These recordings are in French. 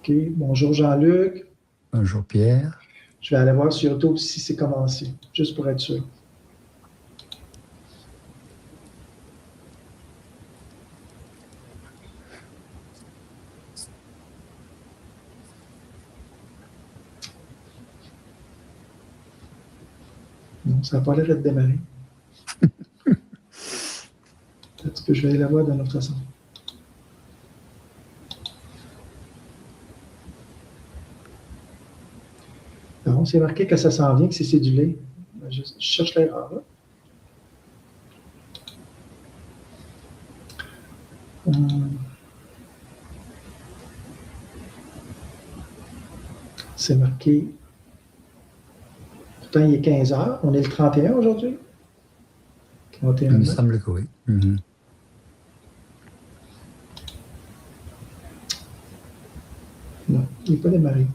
OK. Bonjour Jean-Luc. Bonjour Pierre. Je vais aller voir sur YouTube si c'est commencé, juste pour être sûr. Non, ça n'a pas l'air d'être démarré. Peut-être que je vais aller la voir d'une autre façon. Non, c'est marqué que ça s'en vient, que c'est cédulé. Je cherche l'erreur. C'est marqué. Pourtant, il est 15 heures. On est le 31 aujourd'hui. 31 Il me semble que oui. Mm-hmm. Non, il n'est pas démarré.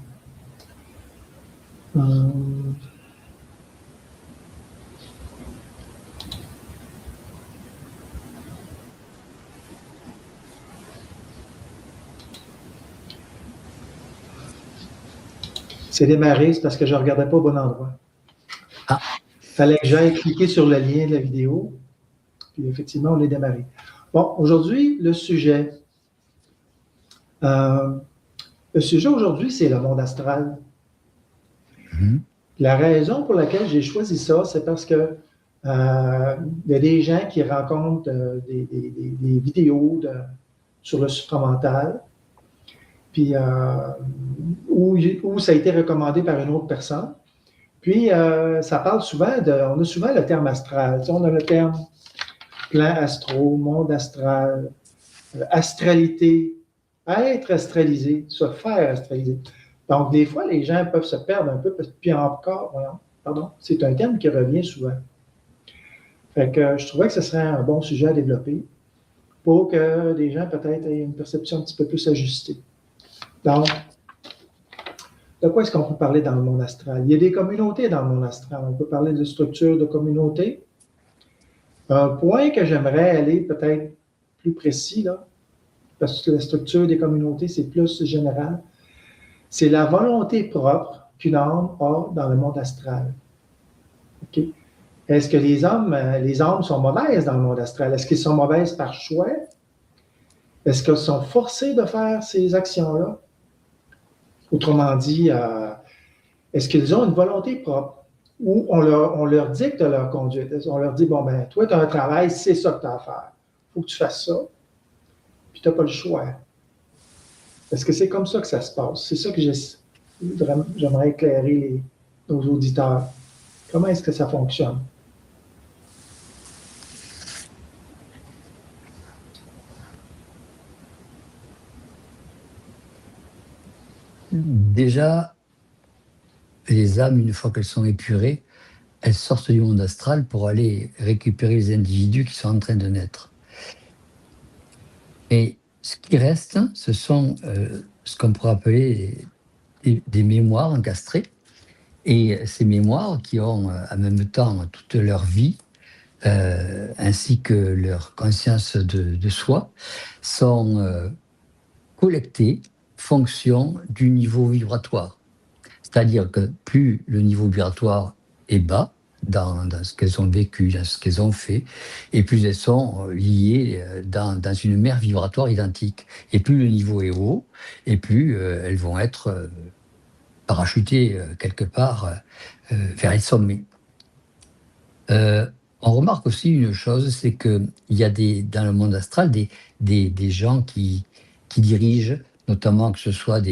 C'est démarré, c'est parce que je ne regardais pas au bon endroit. Il fallait que j'aille cliquer sur le lien de la vidéo. Puis effectivement, on l'a démarré. Bon, aujourd'hui, le sujet. Le sujet aujourd'hui, c'est le monde astral. Mm-hmm. La raison pour laquelle j'ai choisi ça, c'est parce que il y a des gens qui rencontrent des vidéos sur le supramental, puis où ça a été recommandé par une autre personne. Puis ça parle souvent on a souvent le terme astral. Tu sais, on a le terme plan astro, monde astral, astralité, être astralisé, se faire astraliser. Donc, des fois, les gens peuvent se perdre un peu, puis encore, c'est un terme qui revient souvent. Fait que je trouvais que ce serait un bon sujet à développer pour que les gens peut-être aient une perception un petit peu plus ajustée. Donc, de quoi est-ce qu'on peut parler dans le monde astral? Il y a des communautés dans le monde astral. On peut parler de structures de communautés. Un point que j'aimerais aller peut-être plus précis, là, parce que la structure des communautés, c'est plus général, c'est la volonté propre qu'une âme a dans le monde astral. Okay? Est-ce que les âmes sont mauvaises dans le monde astral? Est-ce qu'elles sont mauvaises par choix? Est-ce qu'elles sont forcées de faire ces actions-là? Autrement dit, est-ce qu'ils ont une volonté propre? Ou on leur dicte leur conduite? On leur dit, bon, ben, toi, tu as un travail, c'est ça que tu as à faire. Il faut que tu fasses ça. Puis tu n'as pas le choix. Est-ce que c'est comme ça que ça se passe? C'est ça que j'aimerais éclairer nos auditeurs. Comment est-ce que ça fonctionne? Déjà, les âmes, une fois qu'elles sont épurées, elles sortent du monde astral pour aller récupérer les individus qui sont en train de naître. Et ce qui reste, ce sont ce qu'on pourrait appeler des mémoires encastrées. Et ces mémoires qui ont en même temps toute leur vie, ainsi que leur conscience de soi, sont collectées fonction du niveau vibratoire. C'est-à-dire que plus le niveau vibratoire est bas dans ce qu'elles ont vécu, dans ce qu'elles ont fait, et plus elles sont liées dans une mer vibratoire identique. Et plus le niveau est haut, et plus elles vont être parachutées quelque part vers les sommets. On remarque aussi une chose, c'est qu'il y a dans le monde astral des gens qui dirigent, notamment que ce soit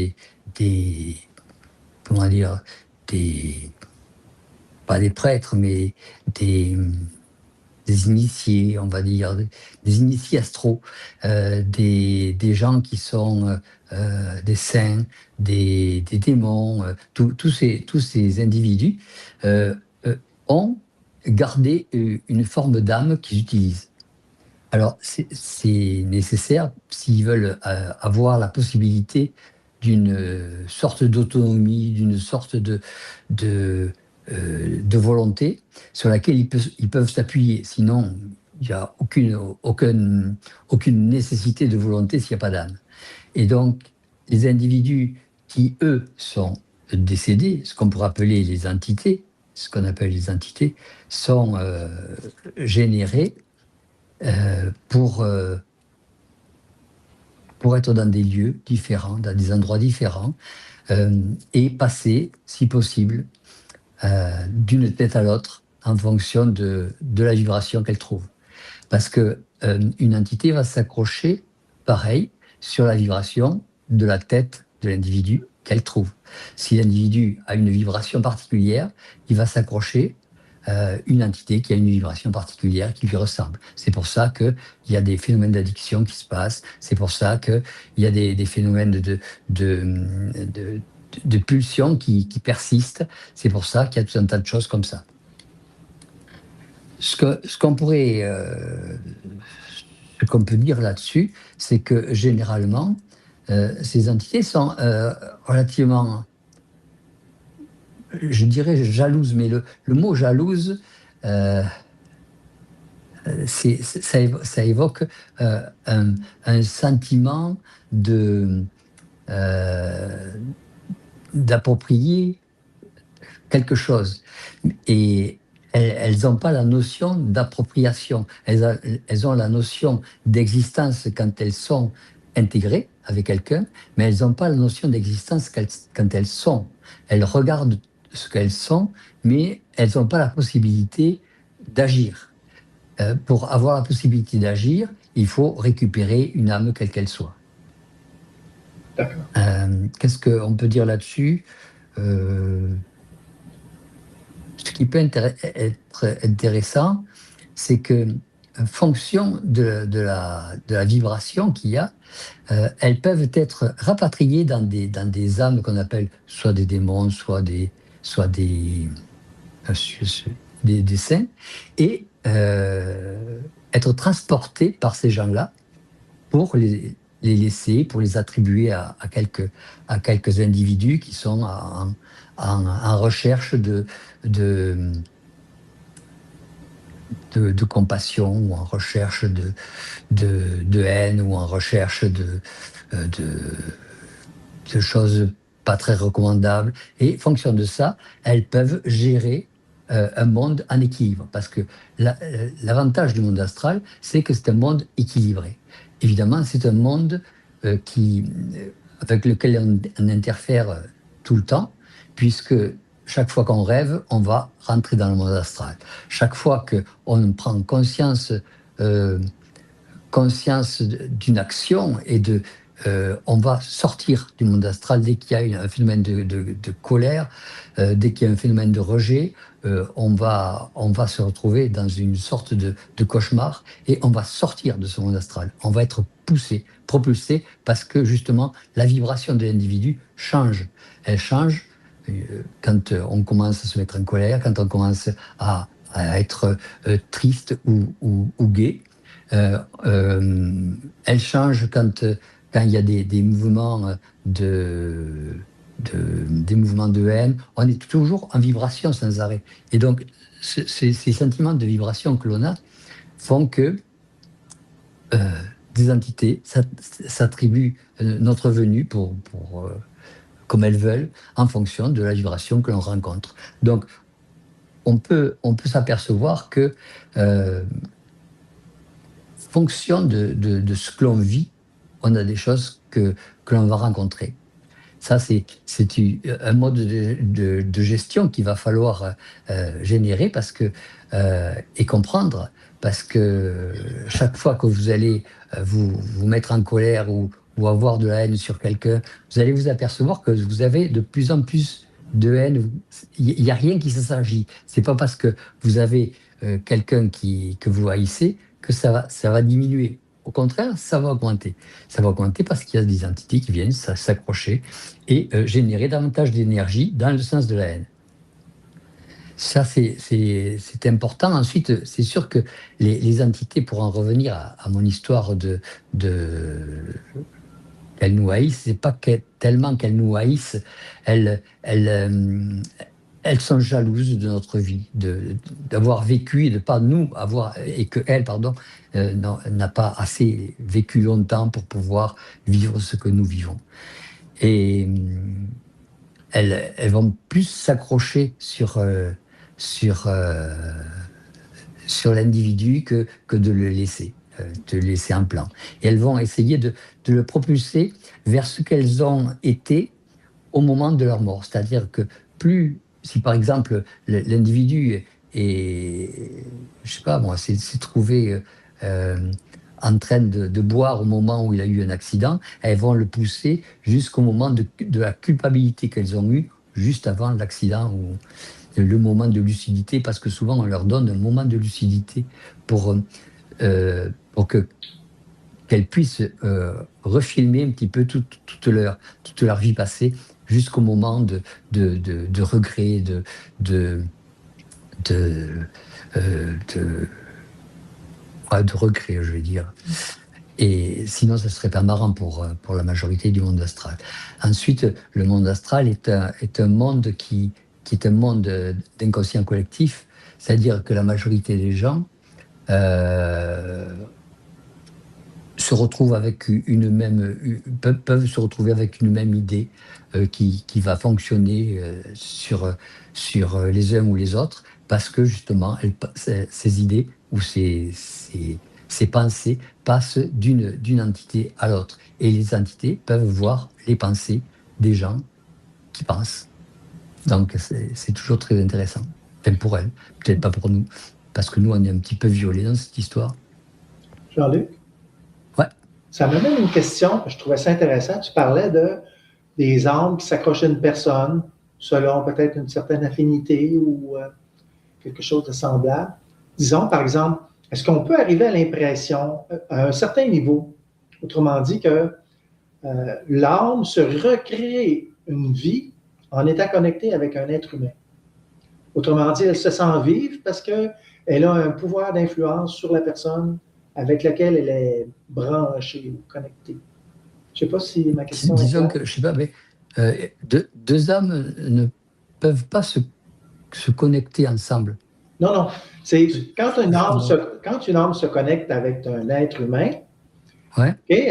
pas des prêtres, mais des initiés, on va dire, des initiés astraux, des gens qui sont des saints, des démons, tous ces individus ont gardé une forme d'âme qu'ils utilisent. Alors, c'est nécessaire s'ils veulent avoir la possibilité d'une sorte d'autonomie, d'une sorte de volonté sur laquelle ils peuvent s'appuyer. Sinon, il n'y a aucune nécessité de volonté s'il n'y a pas d'âme. Et donc, les individus qui, eux, sont décédés, ce qu'on pourrait appeler les entités, sont générés pour être dans des lieux différents, dans des endroits différents, et passer, si possible, d'une tête à l'autre en fonction de la vibration qu'elle trouve. Parce que une entité va s'accrocher, pareil, sur la vibration de la tête de l'individu qu'elle trouve. Si l'individu a une vibration particulière, il va s'accrocher une entité qui a une vibration particulière qui lui ressemble. C'est pour ça qu'il y a des phénomènes d'addiction qui se passent, c'est pour ça qu'il y a des phénomènes de pulsions qui persistent, c'est pour ça qu'il y a tout un tas de choses comme ça. Ce qu'on peut dire là-dessus, c'est que généralement, ces entités sont relativement, je dirais, jalouses, mais le mot jalouse, ça évoque un sentiment d'approprier quelque chose. Et elles n'ont pas la notion d'appropriation. Elles ont la notion d'existence quand elles sont intégrées avec quelqu'un, mais elles n'ont pas la notion d'existence quand elles sont. Elles regardent ce qu'elles sont, mais elles n'ont pas la possibilité d'agir. Pour avoir la possibilité d'agir, il faut récupérer une âme quelle qu'elle soit. D'accord. Qu'est-ce qu'on peut dire là-dessus ? Ce qui peut être intéressant, c'est que, en fonction de la vibration qu'il y a, elles peuvent être rapatriées dans des âmes qu'on appelle soit des démons, soit des saints, et être transportées par ces gens-là pour les laisser, pour les attribuer à quelques individus qui sont en recherche de compassion, ou en recherche de haine, ou en recherche de choses pas très recommandables. Et en fonction de ça, elles peuvent gérer un monde en équilibre. Parce que l'avantage du monde astral, c'est que c'est un monde équilibré. Évidemment, c'est un monde avec lequel on interfère tout le temps, puisque chaque fois qu'on rêve, on va rentrer dans le monde astral. Chaque fois qu'on prend conscience d'une action et on va sortir du monde astral dès qu'il y a un phénomène de colère, dès qu'il y a un phénomène de rejet, on va se retrouver dans une sorte de cauchemar et on va sortir de ce monde astral. On va être poussé, propulsé, parce que justement la vibration de l'individu change. Elle change quand on commence à se mettre en colère, quand on commence à être triste ou gai. Elle change quand il y a des mouvements des mouvements de haine. On est toujours en vibration sans arrêt. Et donc, ces sentiments de vibration que l'on a font que des entités s'attribuent notre venue comme elles veulent, en fonction de la vibration que l'on rencontre. Donc, on peut s'apercevoir que fonction de ce que l'on vit, on a des choses que l'on va rencontrer. Ça, c'est un mode de gestion qu'il va falloir générer et comprendre, parce que chaque fois que vous allez vous mettre en colère ou avoir de la haine sur quelqu'un, vous allez vous apercevoir que vous avez de plus en plus de haine. Il n'y a rien qui s'agit. C'est pas parce que vous avez quelqu'un que vous haïssez que ça va diminuer. Au contraire, ça va augmenter. Ça va augmenter parce qu'il y a des entités qui viennent s'accrocher et générer davantage d'énergie dans le sens de la haine. Ça, c'est important. Ensuite, c'est sûr que les entités, pour en revenir à mon histoire qu'elles nous haïssent, c'est pas tellement qu'elles nous haïssent, elles sont jalouses de notre vie, d'avoir vécu et de pas nous avoir, et que elle, n'a pas assez vécu longtemps pour pouvoir vivre ce que nous vivons. Et elles vont plus s'accrocher sur, sur l'individu que de le laisser en plan. Et elles vont essayer de le propulser vers ce qu'elles ont été au moment de leur mort. C'est-à-dire que plus, si par exemple l'individu je sais pas moi, s'est trouvé en train de boire au moment où il a eu un accident, elles vont le pousser jusqu'au moment de la culpabilité qu'elles ont eue juste avant l'accident ou le moment de lucidité, parce que souvent on leur donne un moment de lucidité pour qu'elles puissent refilmer un petit peu toute leur vie passée jusqu'au moment de regret, de, de regret, je vais dire. Et sinon, ça ne serait pas marrant pour la majorité du monde astral. Ensuite, le monde astral est un monde qui est un monde d'inconscient collectif, c'est-à-dire que la majorité des gens se retrouvent avec peuvent se retrouver avec une même idée qui va fonctionner sur les uns ou les autres, parce que justement, ces idées ou ces pensées passent d'une entité à l'autre. Et les entités peuvent voir les pensées des gens qui pensent. Donc, c'est toujours très intéressant. Enfin, pour elles, peut-être pas pour nous, parce que nous, on est un petit peu violés dans cette histoire. Jean-Luc? Ouais. Ça m'amène une question, je trouvais ça intéressant. Tu parlais des âmes qui s'accrochent à une personne selon peut-être une certaine affinité ou quelque chose de semblable. Disons, par exemple, est-ce qu'on peut arriver à l'impression, à un certain niveau, autrement dit, que l'âme se recrée une vie en étant connectée avec un être humain? Autrement dit, elle se sent vivre parce qu'elle a un pouvoir d'influence sur la personne avec laquelle elle est branchée ou connectée. Je ne sais pas si ma question est Disons claire. que, je sais pas, mais deux âmes ne peuvent pas se connecter ensemble. Non, non. C'est quand une âme se connecte avec un être humain, Ouais. okay,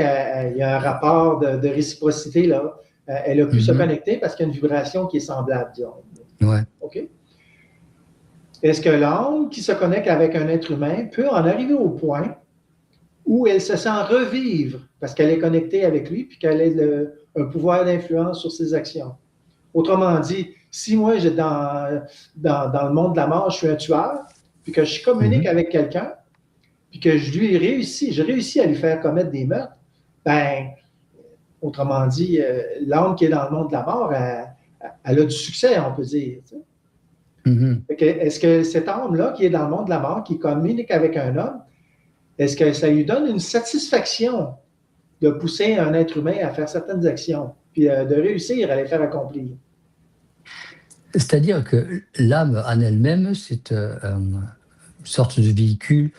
il y a un rapport de réciprocité là. Elle a pu se connecter parce qu'il y a une vibration qui est semblable, disons. Ouais. OK? Est-ce que l'âme qui se connecte avec un être humain peut en arriver au point où elle se sent revivre parce qu'elle est connectée avec lui puis qu'elle a un pouvoir d'influence sur ses actions? Autrement dit, si moi, dans le monde de la mort, je suis un tueur, puis que je communique avec quelqu'un, puis que je réussis à lui faire commettre des meurtres, ben, autrement dit, l'âme qui est dans le monde de la mort, elle a du succès, on peut dire. Tu sais. Est-ce que cette âme-là qui est dans le monde de la mort, qui communique avec un homme, est-ce que ça lui donne une satisfaction de pousser un être humain à faire certaines actions, puis de réussir à les faire accomplir? C'est-à-dire que l'âme en elle-même, c'est une sorte de véhicule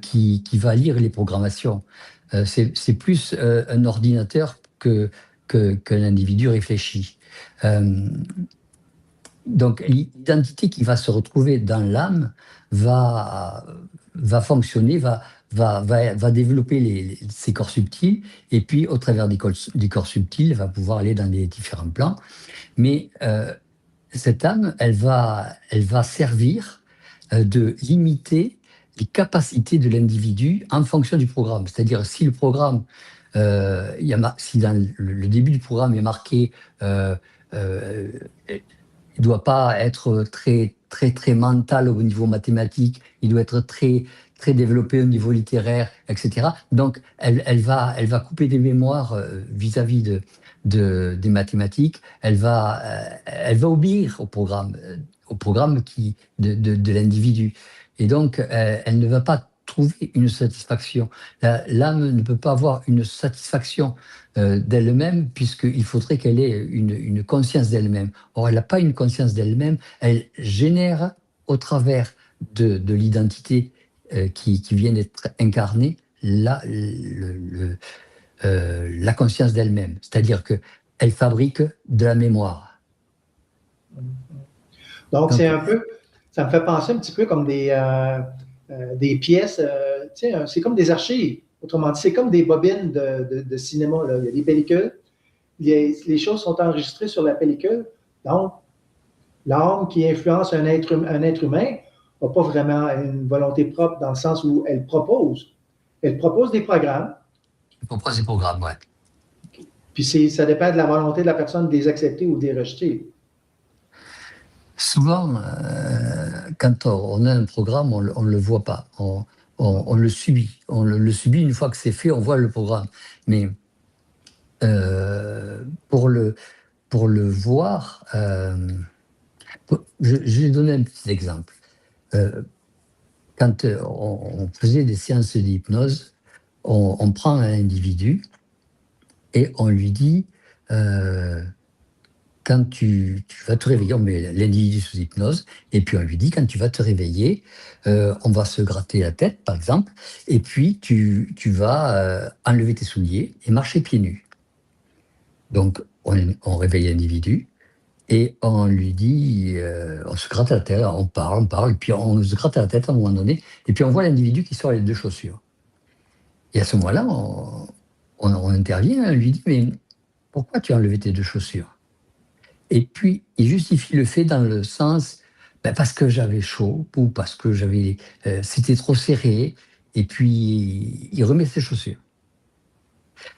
qui va lire les programmations. C'est plus un ordinateur qu'un individu réfléchi. Donc l'identité qui va se retrouver dans l'âme va fonctionner, va développer ses corps subtils, et puis au travers des corps subtils, va pouvoir aller dans les différents plans. Mais cette âme, elle va servir de limiter les capacités de l'individu en fonction du programme. C'est-à-dire, si le programme, si dans le début du programme est marqué, il ne doit pas être très, très, très mental au niveau mathématique, il doit être très, très développé au niveau littéraire, etc. Donc, elle va couper des mémoires vis-à-vis des mathématiques, elle va obéir au programme de l'individu. Et donc, elle ne va pas trouver une satisfaction. L'âme ne peut pas avoir une satisfaction d'elle-même, puisqu'il faudrait qu'elle ait une conscience d'elle-même. Or, elle n'a pas une conscience d'elle-même, elle génère au travers de l'identité qui vient d'être incarnée la conscience d'elle-même. C'est-à-dire qu'elle fabrique de la mémoire. Donc, c'est un peu, ça me fait penser un petit peu comme des pièces, c'est comme des archives. Autrement dit, c'est comme des bobines de cinéma. Là. Il y a des pellicules, les choses sont enregistrées sur la pellicule. Donc, l'âme qui influence un être humain n'a pas vraiment une volonté propre dans le sens où elle propose. Elle propose des programmes, Pourquoi ces programmes, ouais. puis ça dépend de la volonté de la personne de les accepter ou de les rejeter. Souvent, quand on a un programme, on ne le voit pas. On le subit. On le subit une fois que c'est fait, on voit le programme. Mais pour le voir, je vais donner un petit exemple. Quand on faisait des séances d'hypnose, on prend un individu et on lui dit, quand tu vas te réveiller, on met l'individu sous hypnose, et puis on lui dit, quand tu vas te réveiller, on va se gratter la tête, par exemple, et puis tu vas enlever tes souliers et marcher pieds nus. Donc, on réveille l'individu, et on lui dit, on se gratte la tête, on parle, et puis on se gratte la tête à un moment donné, et puis on voit l'individu qui sort les deux chaussures. Et à ce moment-là, on intervient, on lui dit, mais pourquoi tu as enlevé tes deux chaussures? Et puis, il justifie le fait dans le sens, parce que j'avais chaud, ou parce que c'était trop serré, et puis il remet ses chaussures.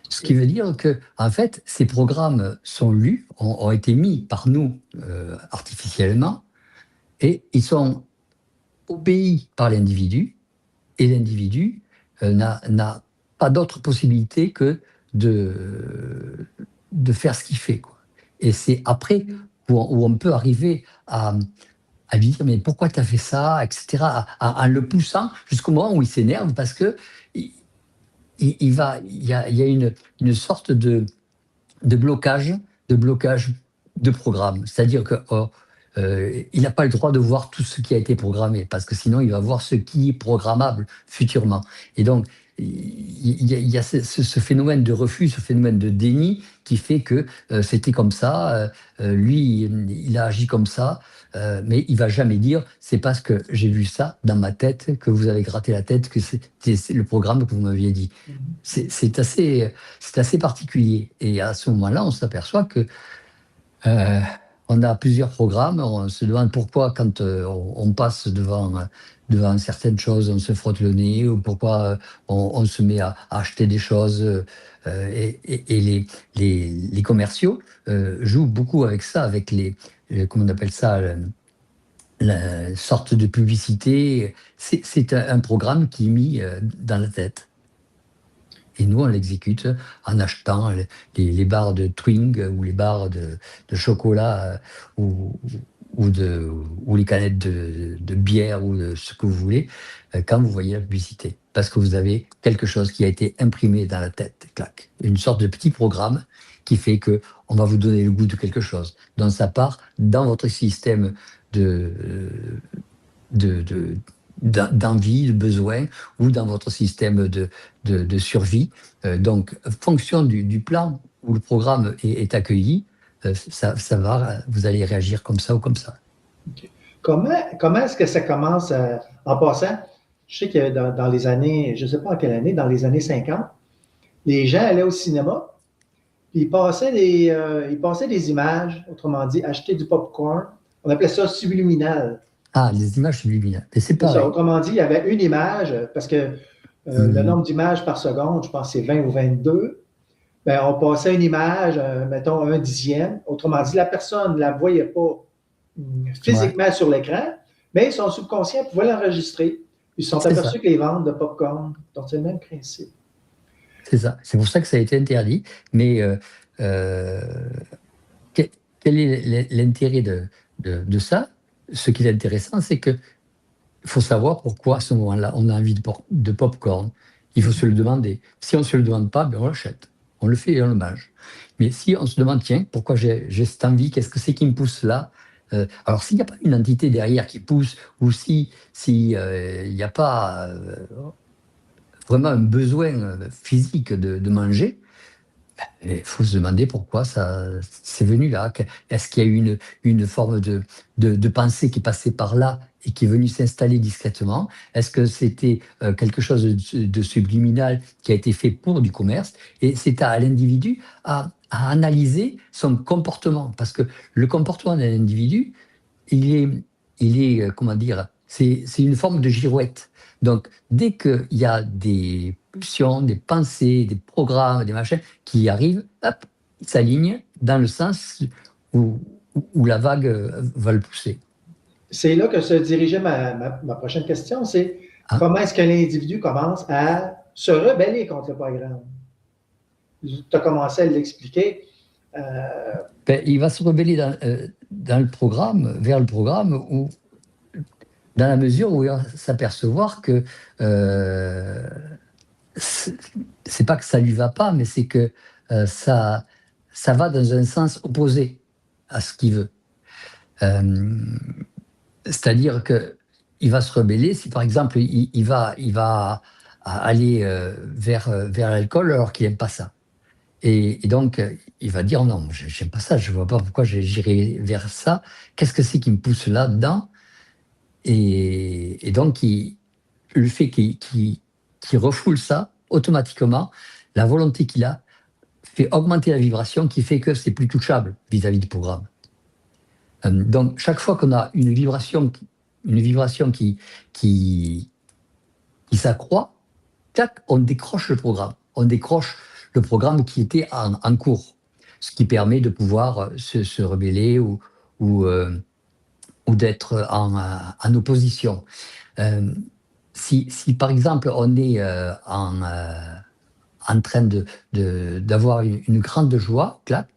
Ce qui veut dire que, en fait, ces programmes sont lus, ont été mis par nous artificiellement, et ils sont obéis par l'individu, et l'individu n'a pas d'autre possibilité que de faire ce qu'il fait, quoi. Et c'est après où on peut arriver à lui dire mais pourquoi tu as fait ça, etc., en le poussant jusqu'au moment où il s'énerve parce que il y a une sorte de blocage, de blocage de programme. C'est-à-dire que il n'a pas le droit de voir tout ce qui a été programmé, parce que sinon il va voir ce qui est programmable futurement. Et donc, il y a ce phénomène de refus, ce phénomène de déni qui fait que c'était comme ça, lui, il a agi comme ça, mais il va jamais dire, c'est parce que j'ai vu ça dans ma tête que vous avez gratté la tête, que c'est le programme que vous m'aviez dit. C'est assez particulier. Et à ce moment-là, on s'aperçoit que euh, on a plusieurs programmes. On se demande pourquoi, quand on passe devant certaines choses, on se frotte le nez, ou pourquoi on se met à acheter des choses. Et les commerciaux jouent beaucoup avec ça, avec comment on appelle ça, la sorte de publicité. C'est un programme qui est mis dans la tête. Et nous, on l'exécute en achetant les barres de Twing ou les barres de chocolat ou les canettes de bière ou de ce que vous voulez quand vous voyez la publicité. Parce que vous avez quelque chose qui a été imprimé dans la tête, clac. Une sorte de petit programme qui fait que on va vous donner le goût de quelque chose. Donc ça part dans votre système de, de, d'envie, de besoin, ou dans votre système de survie. Donc, fonction du plan où le programme est accueilli, ça va, vous allez réagir comme ça ou comme ça. Okay. Comment est-ce que ça commence en passant? Je sais que dans les années, je ne sais pas en quelle année, dans les années 50, les gens allaient au cinéma, puis ils passaient des images, autrement dit, acheter du popcorn. On appelait ça subliminal. Ah, les images subliminales. Et c'est C'est ça. pareil. Autrement dit, il y avait une image, parce que le nombre d'images par seconde, je pense que c'est 20 ou 22. Ben, on passait une image, mettons un dixième. Autrement dit, la personne ne la voyait pas Ouais, physiquement sur l'écran, mais son subconscient pouvait l'enregistrer. Ils se sont c'est ça. aperçus que les ventes de popcorn, donc c'est le même principe. C'est ça. C'est pour ça que ça a été interdit. Mais euh, quel, quel est l'intérêt de ça? Ce qui est intéressant, c'est que il faut savoir pourquoi à ce moment-là, on a envie de pop-corn. Il faut se le demander. Si on ne se le demande pas, ben on l'achète. On le fait et on le mange. Mais si on se demande, tiens, pourquoi j'ai cette envie, qu'est-ce que c'est qui me pousse là? Alors, s'il n'y a pas une entité derrière qui pousse, ou si il n'y a pas vraiment un besoin physique de manger, Il faut se demander pourquoi ça c'est venu là. Est-ce qu'il y a eu une forme de pensée qui est passée par là et qui est venue s'installer discrètement? Est-ce que c'était quelque chose de subliminal qui a été fait pour du commerce? Et c'est à l'individu à analyser son comportement. Parce que le comportement d'un individu, comment dire, c'est une forme de girouette. Donc, dès qu'il y a des pulsions, des pensées, des programmes, des machins qui arrivent, hop, ils s'alignent dans le sens où, où la vague va le pousser. C'est là que se dirigeait ma prochaine question, c'est Hein. comment est-ce que l'individu commence à se rebeller contre le programme? Tu as commencé à l'expliquer. Ben, il va se rebeller dans le programme, vers le programme, où, dans la mesure où il va s'apercevoir que c'est pas que ça lui va pas, mais c'est que ça va dans un sens opposé à ce qu'il veut. C'est-à-dire que il va se rebeller si, par exemple, il va aller vers l'alcool alors qu'il n'aime pas ça. Et donc, il va dire non, j'aime pas ça, je vois pas pourquoi j'irai vers ça. Qu'est-ce que c'est qui me pousse là-dedans? Et donc, le fait qu'il refoule ça, automatiquement, la volonté qu'il a fait augmenter la vibration qui fait que c'est plus touchable vis-à-vis du programme. Donc, chaque fois qu'on a une vibration qui s'accroît, tac, on décroche le programme. On décroche le programme qui était en cours, ce qui permet de pouvoir se rebeller ou d'être en opposition. Si, par exemple on est en train d'avoir une grande joie, clac,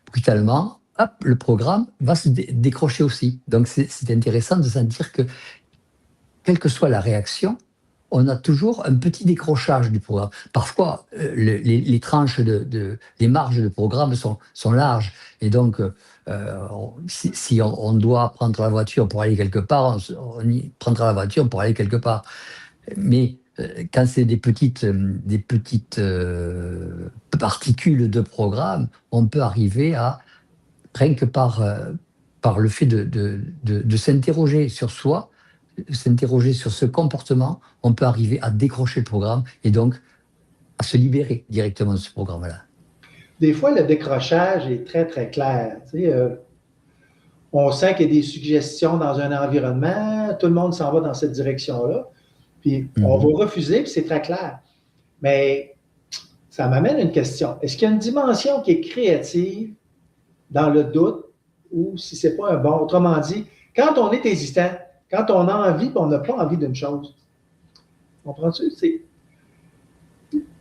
brutalement, hop, le programme va se décrocher aussi. Donc c'est intéressant de sentir que, quelle que soit la réaction, on a toujours un petit décrochage du programme. Parfois, les tranches, les marges de programme sont larges. Et donc, si on doit prendre la voiture pour aller quelque part, on y prendra la voiture pour aller quelque part. Mais quand c'est des petites particules de programme, on peut arriver à, rien que par le fait de s'interroger sur soi, s'interroger sur ce comportement, on peut arriver à décrocher le programme et donc à se libérer directement de ce programme-là. Des fois, le décrochage est très, très clair. Tu sais, on sent qu'il y a des suggestions dans un environnement, tout le monde s'en va dans cette direction-là, puis on va refuser, puis c'est très clair. Mais ça m'amène à une question. Est-ce qu'il y a une dimension qui est créative dans le doute ou si ce n'est pas un bon? Autrement dit, quand on est hésitant, quand on a envie et on n'a pas envie d'une chose, comprends-tu?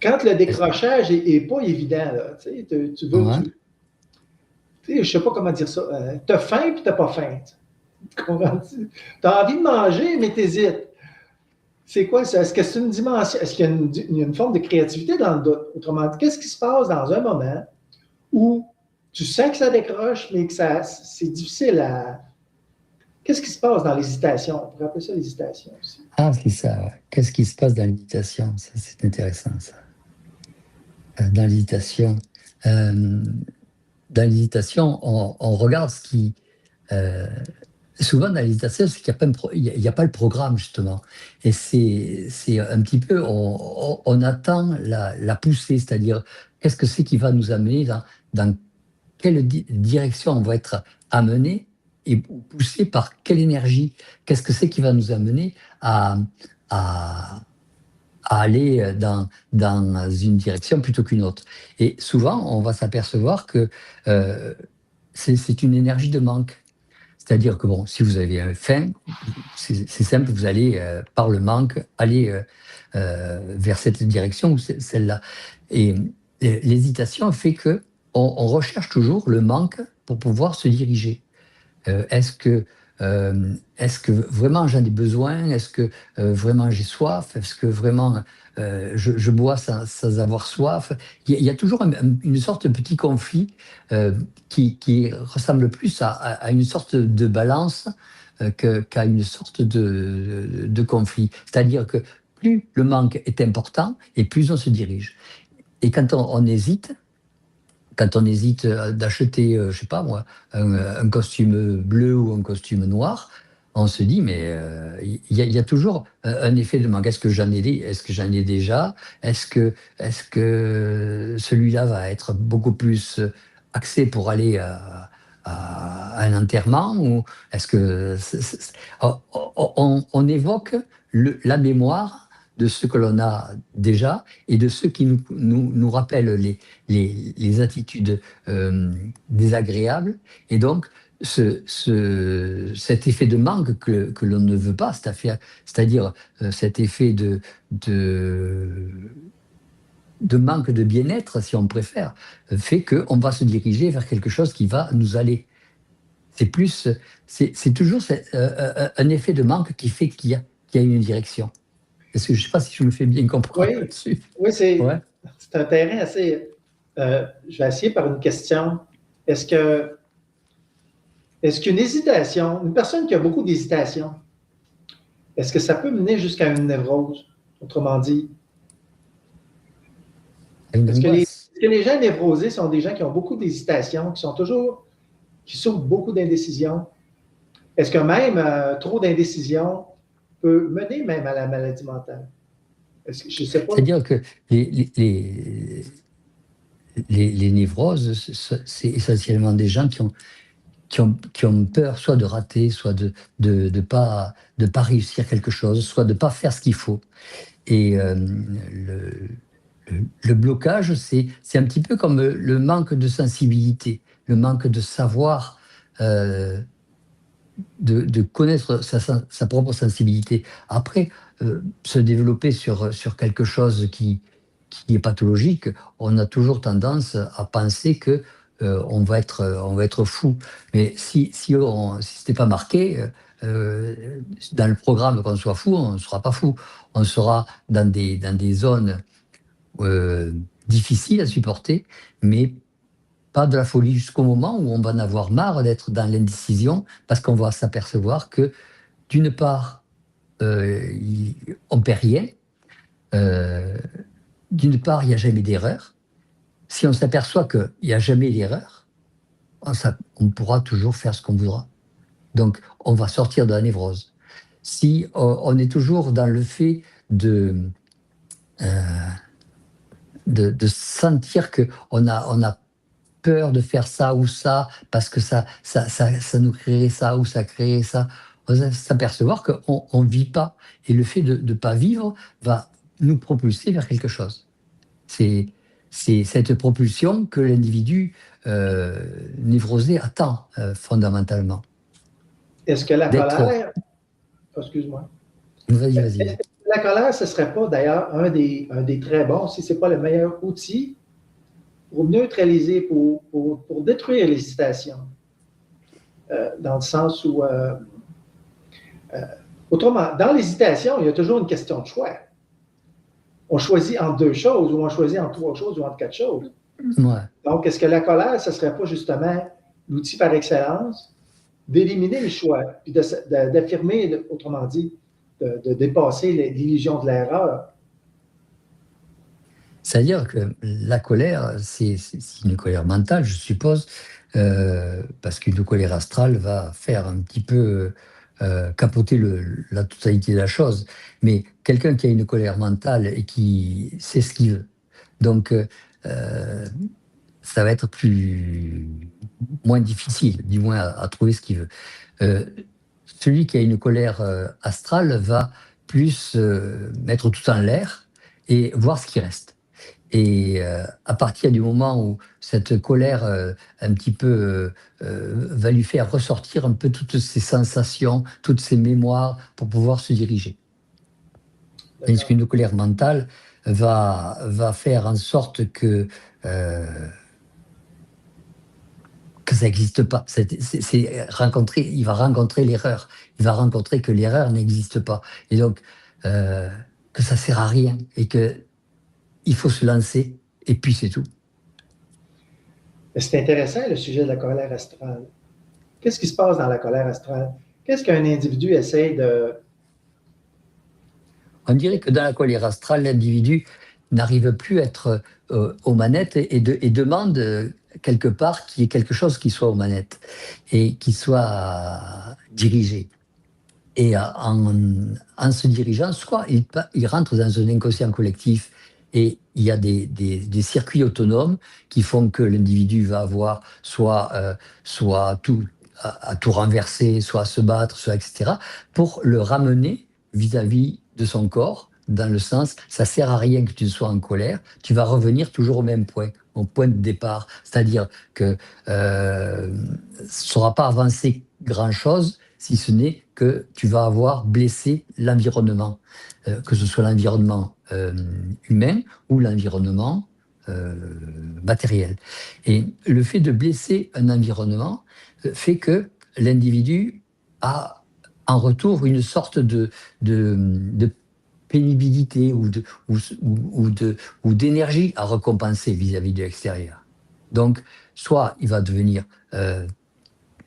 Quand le décrochage n'est pas évident, là, tu veux, je ne sais pas comment dire ça, tu as faim puis tu n'as pas faim. Tu as envie de manger, mais tu hésites. C'est quoi ça? Est-ce que c'est une dimension? Est-ce qu'il y a une forme de créativité dans le doute? Autrement dit, qu'est-ce qui se passe dans un moment où tu sens que ça décroche, mais que c'est difficile à. Qu'est-ce qui se passe dans l'hésitation? On pourrait appeler ça l'hésitation aussi. Ah, c'est ça. Ouais. Qu'est-ce qui se passe dans l'hésitation? Ça, c'est intéressant, ça. Dans l'hésitation. Dans l'hésitation, on regarde ce qui. Souvent, dans l'hésitation, c'est qu'il n'y a pas le programme, justement. Et c'est un petit peu. On attend la poussée, c'est-à-dire, qu'est-ce que c'est qui va nous amener dans quelle direction on va être amené et poussé par quelle énergie? Qu'est-ce que c'est qui va nous amener à aller dans une direction plutôt qu'une autre? Et souvent, on va s'apercevoir que c'est une énergie de manque. C'est-à-dire que, bon, si vous avez faim, c'est simple, vous allez, par le manque, aller vers cette direction ou celle-là. Et l'hésitation fait que on recherche toujours le manque pour pouvoir se diriger. Euh, est-ce que, est-ce que vraiment j'en ai besoin? Est-ce que vraiment j'ai soif? Est-ce que vraiment je bois sans avoir soif? Il y a toujours une sorte de petit conflit qui ressemble plus à une sorte de balance qu'à une sorte de conflit. C'est-à-dire que plus le manque est important et plus on se dirige. Et quand on hésite, quand on hésite d'acheter, je sais pas moi, un costume bleu ou un costume noir, on se dit, mais il y a toujours un effet de manque. Est-ce que j'en ai déjà? Est-ce que celui-là va être beaucoup plus axé pour aller à un enterrement? Ou est-ce que on évoque la mémoire de ce que l'on a déjà et de ceux qui nous rappellent les attitudes désagréables. Et donc, cet effet de manque que l'on ne veut pas, c'est-à-dire cet effet de manque de bien-être, si on préfère, fait qu'on va se diriger vers quelque chose qui va nous aller. C'est toujours un effet de manque qui fait qu'il y a une direction. Est-ce que je ne sais pas si je me fais bien comprendre Oui, là-dessus? oui, Ouais. c'est un terrain assez. Je vais essayer par une question. Est-ce que est-ce qu'une hésitation, une personne qui a beaucoup d'hésitation, est-ce que ça peut mener jusqu'à une névrose? Autrement dit, Une angoisse. est-ce que les gens névrosés sont des gens qui ont beaucoup d'hésitation, qui souffrent beaucoup d'indécision? Est-ce que même trop d'indécision peut mener même à la maladie mentale? Est-ce que, je ne sais pas. C'est-à-dire que les névroses, c'est essentiellement des gens qui ont peur soit de rater, soit de pas réussir quelque chose, soit de ne pas faire ce qu'il faut. Et le blocage, c'est un petit peu comme le manque de sensibilité, le manque de savoir, de connaître sa propre sensibilité. Après, se développer sur quelque chose qui est pathologique, on a toujours tendance à penser que on va être fou. Mais si ce n'était pas marqué, dans le programme qu'on soit fou, on ne sera pas fou. On sera dans des zones euh, difficiles à supporter, mais pas de la folie jusqu'au moment où on va en avoir marre d'être dans l'indécision, parce qu'on va s'apercevoir que, d'une part, on ne perd rien, euh, d'une part, il n'y a jamais d'erreur. Si on s'aperçoit qu'il n'y a jamais d'erreur, on pourra toujours faire ce qu'on voudra. Donc, on va sortir de la névrose. Si on est toujours dans le fait euh, de sentir qu'on a peur de faire ça ou ça, parce que ça nous créerait ça ou ça créerait ça, on va s'apercevoir qu'on ne vit pas. Et le fait de ne pas vivre va nous propulser vers quelque chose. C'est, c'est cette propulsion que l'individu névrosé attend fondamentalement. Est-ce que la D'être. colère, oh, excuse-moi, Vas-y, est-ce vas-y. que la colère, ce ne serait pas d'ailleurs un des très bons, si ce n'est pas le meilleur outil pour neutraliser, pour détruire l'hésitation, dans le sens où, autrement, dans l'hésitation, il y a toujours une question de choix. On choisit entre deux choses, ou on choisit entre trois choses, ou entre quatre choses. Ouais. Donc, est-ce que la colère, ce ne serait pas justement l'outil par excellence d'éliminer le choix, puis d'affirmer, autrement dit, de dépasser l'illusion de l'erreur? C'est-à-dire que la colère, c'est une colère mentale, je suppose, parce qu'une colère astrale va faire un petit peu capoter la totalité de la chose. Mais quelqu'un qui a une colère mentale et qui sait ce qu'il veut, donc ça va être moins difficile, du moins à trouver ce qu'il veut. Euh, Celui qui a une colère astrale va plus mettre tout en l'air et voir ce qui reste. Et à partir du moment où cette colère un petit peu va lui faire ressortir un peu toutes ses sensations, toutes ses mémoires pour pouvoir se diriger. Tandis D'accord. qu'une colère mentale va faire en sorte que ça n'existe pas. Il va rencontrer l'erreur. Il va rencontrer que l'erreur n'existe pas. Et donc, euh, que ça ne sert à rien et qu'il faut se lancer et puis c'est tout. C'est intéressant le sujet de la colère astrale. Qu'est-ce qui se passe dans la colère astrale? Qu'est-ce qu'un individu essaie de. On dirait que dans la colère astrale, l'individu n'arrive plus à être aux manettes et demande quelque part qu'il y ait quelque chose qui soit aux manettes et qui soit dirigé. Et en se dirigeant, soit il rentre dans un inconscient collectif et il y a des circuits autonomes qui font que l'individu va avoir soit à tout renverser, soit à se battre, soit etc., pour le ramener vis-à-vis de son corps, dans le sens, ça sert à rien que tu sois en colère, tu vas revenir toujours au même point, au point de départ. C'est-à-dire que ça ne sera pas avancé grand-chose si ce n'est que tu vas avoir blessé l'environnement, que ce soit l'environnement humain ou l'environnement matériel. Et le fait de blesser un environnement fait que l'individu a en retour une sorte de pénibilité ou d'énergie à récompenser vis-à-vis de l'extérieur. Donc, soit il va devenir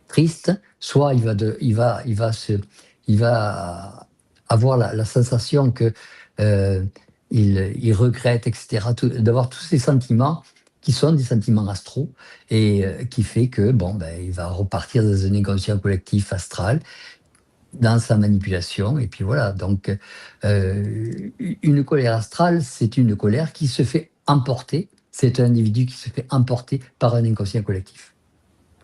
triste, soit il va avoir la sensation que il regrette, etc., d'avoir tous ces sentiments qui sont des sentiments astraux et qui fait que bon, ben, il va repartir dans un inconscient collectif astral dans sa manipulation et puis voilà. Donc une colère astrale, c'est une colère qui se fait emporter. C'est un individu qui se fait emporter par un inconscient collectif.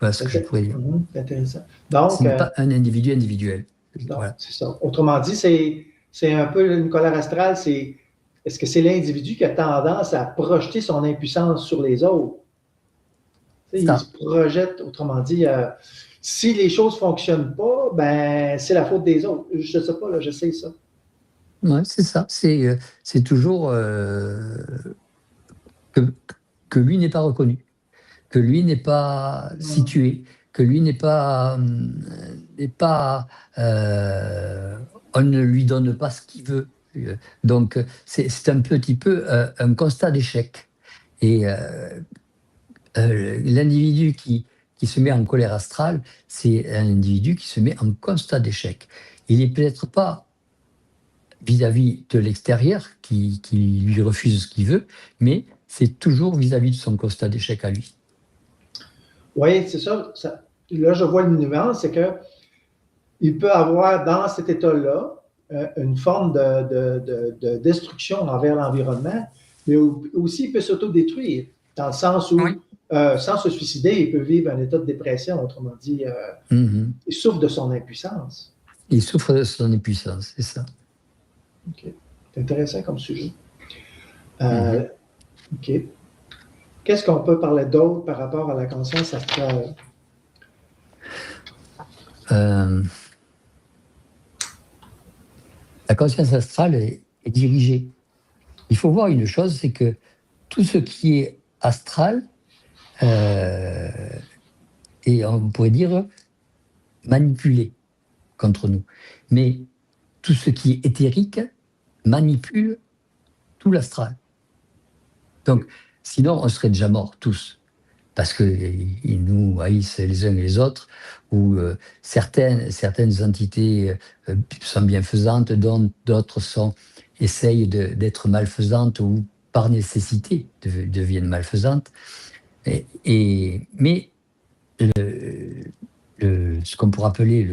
Voilà ce que je pourrais dire. C'est intéressant. Ce Donc, n'est pas un individu individuel. non, Voilà. c'est ça. Autrement dit, c'est un peu une colère astrale, est-ce que c'est l'individu qui a tendance à projeter son impuissance sur les autres? Il se projette, autrement dit, si les choses ne fonctionnent pas, ben c'est la faute des autres. Je ne sais pas, là, je sais ça. Ouais, c'est ça. C'est toujours que, que lui n'est pas reconnu, que lui n'est pas situé, que lui n'est pas, on ne lui donne pas ce qu'il veut. Donc c'est un petit peu un constat d'échec. Et l'individu qui se met en colère astrale, c'est un individu qui se met en constat d'échec. Il n'est peut-être pas vis-à-vis de l'extérieur qui lui refuse ce qu'il veut, mais c'est toujours vis-à-vis de son constat d'échec à lui. Oui, c'est ça. Là, je vois une nuance, c'est qu'il peut avoir dans cet état-là une forme de destruction envers l'environnement, mais aussi il peut s'autodétruire, dans le sens où, sans se suicider, il peut vivre un état de dépression, autrement dit, il souffre de son impuissance. Il souffre de son impuissance, c'est ça. OK. C'est intéressant comme sujet. OK. Qu'est-ce qu'on peut parler d'autre par rapport à la conscience astrale? La conscience astrale est dirigée. Il faut voir une chose, c'est que tout ce qui est astral est, on pourrait dire, manipulé contre nous. Mais tout ce qui est éthérique manipule tout l'astral. Donc, sinon, on serait déjà morts tous. Parce qu'ils nous haïssent les uns et les autres, ou certaines entités sont bienfaisantes, d'autres essayent d'être malfaisantes ou par nécessité deviennent malfaisantes. Mais ce qu'on pourrait appeler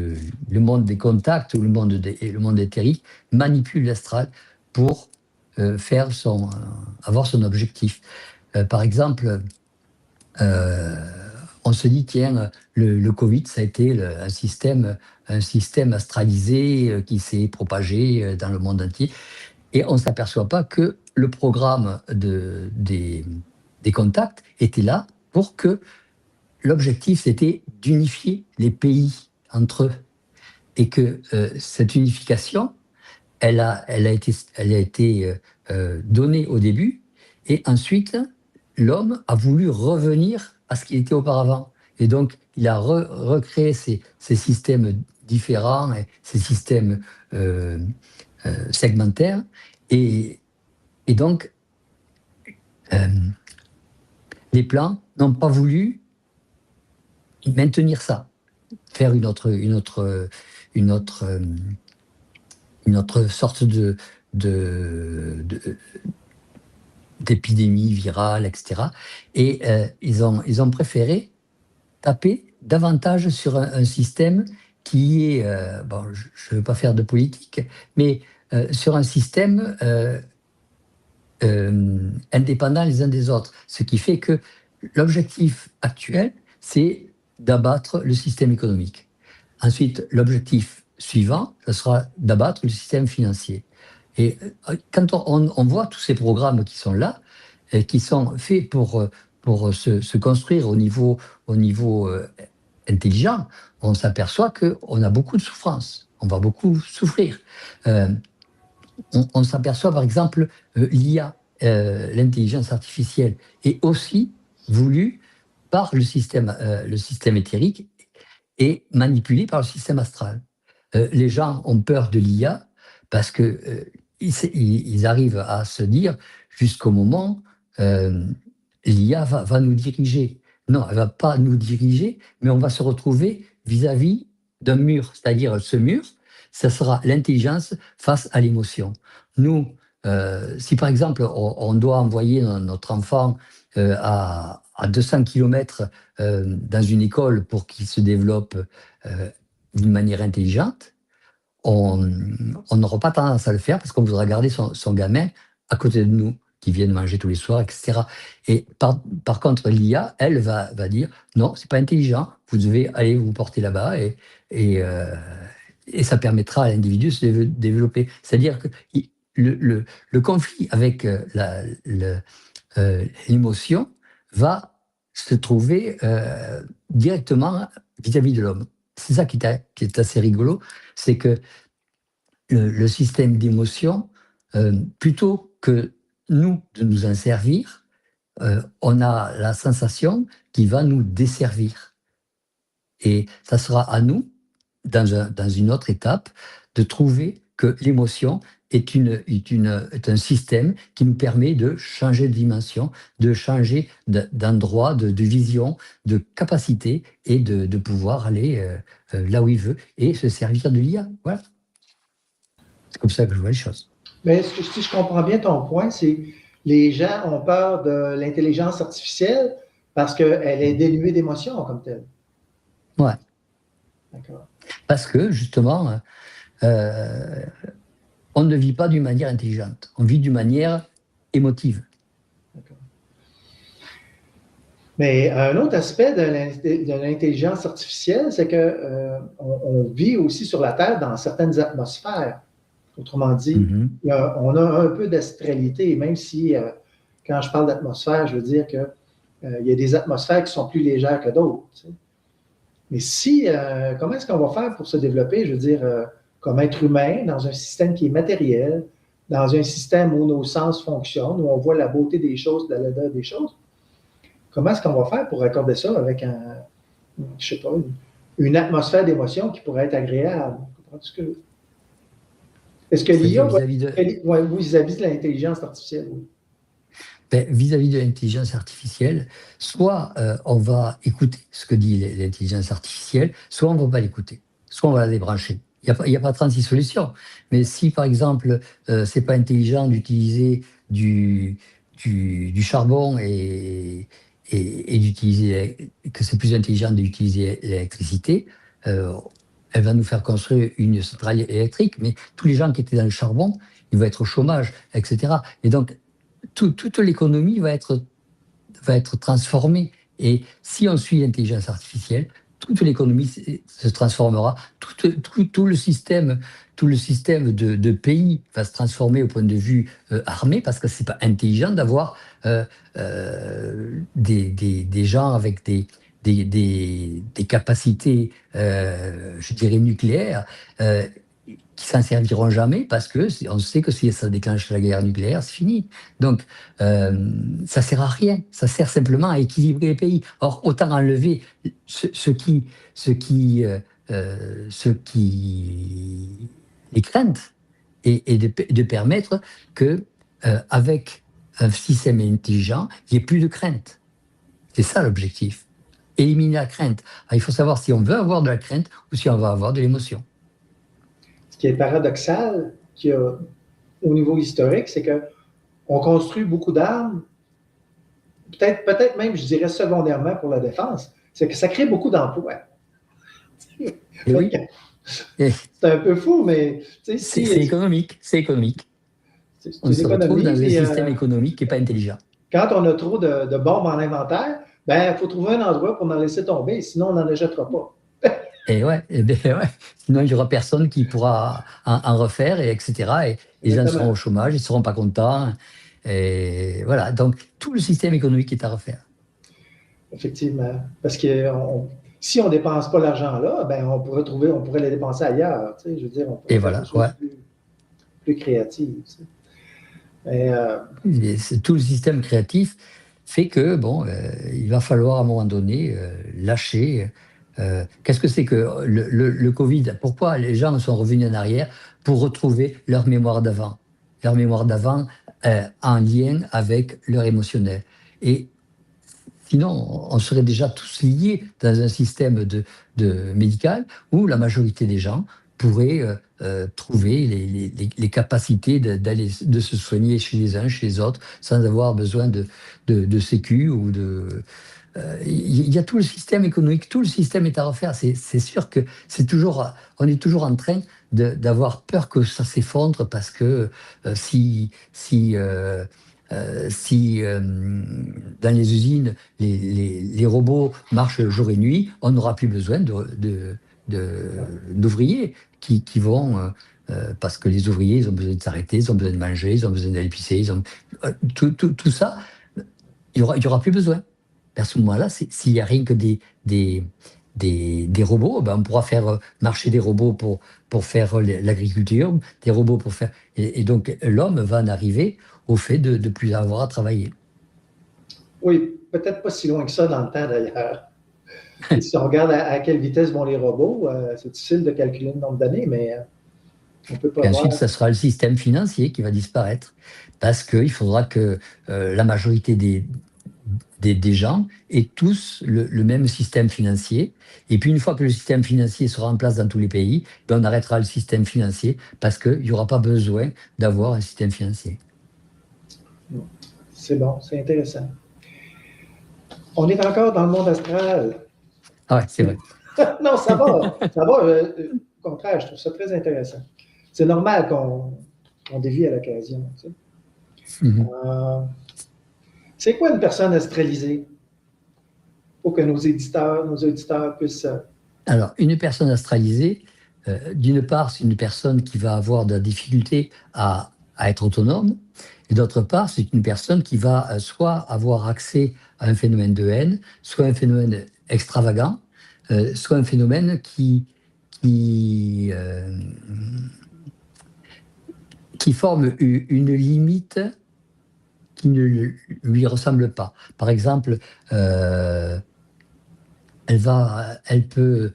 le monde des contacts ou le monde éthérique manipule l'astral pour avoir son objectif. Par exemple, on se dit, tiens, le Covid, ça a été un système astralisé qui s'est propagé dans le monde entier. Et on ne s'aperçoit pas que le programme des contacts était là pour que l'objectif, c'était d'unifier les pays entre eux. Et que cette unification, elle a été donnée au début, et ensuite, l'homme a voulu revenir à ce qu'il était auparavant. Et donc, il a recréé ces systèmes différents, ces systèmes segmentaires. Et donc, les plans n'ont pas voulu maintenir ça, faire une autre sorte d'épidémies virales, etc. Et ils ont préféré taper davantage sur un système qui est, bon, je ne veux pas faire de politique, mais sur un système indépendants les uns des autres. Ce qui fait que l'objectif actuel, c'est d'abattre le système économique. Ensuite, l'objectif suivant, ce sera d'abattre le système financier. Et quand on voit tous ces programmes qui sont là, et qui sont faits pour se construire au niveau intelligent, on s'aperçoit qu'on a beaucoup de souffrance, on va beaucoup souffrir. Euh, on s'aperçoit par exemple l'IA, l'intelligence artificielle, est aussi voulue par le système éthérique et manipulée par le système astral. Les gens ont peur de l'IA parce que ils arrivent à se dire jusqu'au moment l'IA va nous diriger. Non, elle ne va pas nous diriger, mais on va se retrouver vis-à-vis d'un mur. C'est-à-dire, ce mur, ça sera l'intelligence face à l'émotion. Nous, si par exemple, on doit envoyer notre enfant à 200 km dans une école pour qu'il se développe d'une manière intelligente, on n'aura pas tendance à le faire parce qu'on voudra garder son gamin à côté de nous, qui viennent manger tous les soirs, etc. Et par contre, l'IA, elle va dire non, c'est pas intelligent, vous devez aller vous porter là-bas et, euh, et ça permettra à l'individu de se développer. C'est-à-dire que le conflit avec l'émotion va se trouver directement vis-à-vis de l'homme. C'est ça qui est assez rigolo, c'est que le système d'émotion, plutôt que nous de nous en servir, on a la sensation qu'il va nous desservir. Et ça sera à nous, dans une autre étape, de trouver que l'émotion est un système qui nous permet de changer de dimension, de changer d'endroit, de vision, de capacité et de pouvoir aller là où il veut et se servir de l'IA. Voilà. C'est comme ça que je vois les choses. Mais si je comprends bien ton point, c'est les gens ont peur de l'intelligence artificielle parce qu'elle est dénuée d'émotions comme telle. Ouais. D'accord. Parce que, justement, on ne vit pas d'une manière intelligente, on vit d'une manière émotive. D'accord. Mais un autre aspect de l'intelligence artificielle, c'est que on vit aussi sur la Terre dans certaines atmosphères. Autrement dit, on a un peu d'astralité, même si, quand je parle d'atmosphère, je veux dire qu'il y a des atmosphères qui sont plus légères que d'autres. Tu sais. Mais si, comment est-ce qu'on va faire pour se développer, je veux dire, comme être humain, dans un système qui est matériel, dans un système où nos sens fonctionnent, où on voit la beauté des choses, la laideur des choses? Comment est-ce qu'on va faire pour accorder ça avec je sais pas, une atmosphère d'émotion qui pourrait être agréable? Est-ce que l'IA va vis-à-vis de l'intelligence artificielle? Oui. Ben, vis-à-vis de l'intelligence artificielle, soit on va écouter ce que dit l'intelligence artificielle, soit on ne va pas l'écouter, soit on va la débrancher. Il n'y a pas 36 solutions. Mais si, par exemple, ce n'est pas intelligent d'utiliser du charbon et d'utiliser, que c'est plus intelligent d'utiliser l'électricité, elle va nous faire construire une centrale électrique, mais tous les gens qui étaient dans le charbon, ils vont être au chômage, etc. Et donc, toute l'économie va être transformée. Et si on suit l'intelligence artificielle, toute l'économie se transformera. Tout le système de pays va se transformer au point de vue armé, parce que c'est pas intelligent d'avoir des gens avec des capacités, je dirais, nucléaires, qui s'en serviront jamais, parce que on sait que si ça déclenche la guerre nucléaire, c'est fini. Donc, ça sert à rien. Ça sert simplement à équilibrer les pays. Or, autant enlever ce qui les craintes et de permettre que, avec un système intelligent, il n'y ait plus de crainte. C'est ça l'objectif. Éliminer la crainte. Alors, il faut savoir si on veut avoir de la crainte ou si on va avoir de l'émotion. Ce qui est paradoxal au niveau historique, c'est que on construit beaucoup d'armes, peut-être même, je dirais secondairement pour la défense, c'est que ça crée beaucoup d'emplois. Et oui, et C'est un peu fou, mais c'est si, économique, c'est économique. c'est On une se retrouve économie, dans un puis système économique qui n'est pas intelligent. quand on a trop de bombes en inventaire, ben, il faut trouver un endroit pour en laisser tomber, sinon on n'en achètera pas. Et ouais, et ben ouais. Sinon, il n'y aura personne qui pourra en refaire, et etc. Et les gens seront Exactement. au chômage, ils ne seront pas contents. Et voilà, donc tout le système économique est à refaire. Effectivement. Parce que si on ne dépense pas l'argent là, ben, on pourrait le dépenser ailleurs. Je veux dire, on pourrait Et faire des voilà, ouais. choses plus créatives. Mais, Tout le système créatif fait que, bon, il va falloir à un moment donné lâcher. Qu'est-ce que c'est que le Covid? Pourquoi les gens sont revenus en arrière pour retrouver leur mémoire d'avant? Leur mémoire d'avant en lien avec leur émotionnel. Et sinon, on serait déjà tous liés dans un système médical où la majorité des gens pourraient trouver les capacités de se soigner chez les uns, chez les autres, sans avoir besoin de sécu ou de... Il y a tout le système économique, tout le système est à refaire. C'est sûr que on est toujours en train d'avoir peur que ça s'effondre parce que si dans les usines, les robots marchent jour et nuit, on n'aura plus besoin d'ouvriers qui vont, parce que les ouvriers, ils ont besoin de s'arrêter, ils ont besoin de manger, ils ont besoin d'aller pisser, tout ça, il y aura plus besoin. À ce moment-là, s'il n'y a rien que des robots, ben on pourra faire marcher des robots pour faire l'agriculture, des robots pour faire... Et donc, l'homme va en arriver au fait de ne plus avoir à travailler. oui, peut-être pas si loin que ça dans le temps d'ailleurs. Si on regarde à quelle vitesse vont les robots, c'est difficile de calculer le nombre d'années, mais on ne peut pas Et ensuite, voir. ça sera le système financier qui va disparaître parce qu'il faudra que la majorité des gens aient tous le même système financier. Et puis, une fois que le système financier sera en place dans tous les pays, ben, on arrêtera le système financier parce qu'il n'y aura pas besoin d'avoir un système financier. C'est bon, c'est intéressant. On est encore dans le monde astral. Ah ouais, c'est vrai. Non, ça va. Ça va. Au contraire, je trouve ça très intéressant. C'est normal qu'on dévie à l'occasion. Mhm. Euh, c'est quoi une personne astralisée? Pour que nos auditeurs puissent. Alors, une personne astralisée, d'une part, c'est une personne qui va avoir de la difficulté à être autonome, et d'autre part, c'est une personne qui va soit avoir accès à un phénomène de haine, soit un phénomène extravagant, soit un phénomène qui, euh, qui forme une limite qui ne lui ressemble pas. Par exemple, elle peut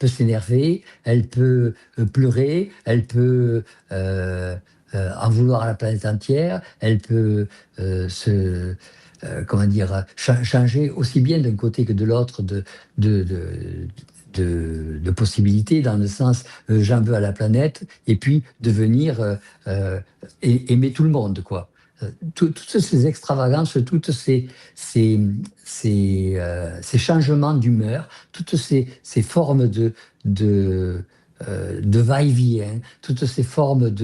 s'énerver, elle peut pleurer, elle peut en vouloir à la planète entière, elle peut comment dire, changer aussi bien d'un côté que de l'autre de, de, de possibilités, dans le sens j'en veux à la planète, et puis devenir aimer tout le monde, quoi. Toutes ces extravagances, toutes ces changements d'humeur, toutes ces formes de va-et-vient, toutes ces formes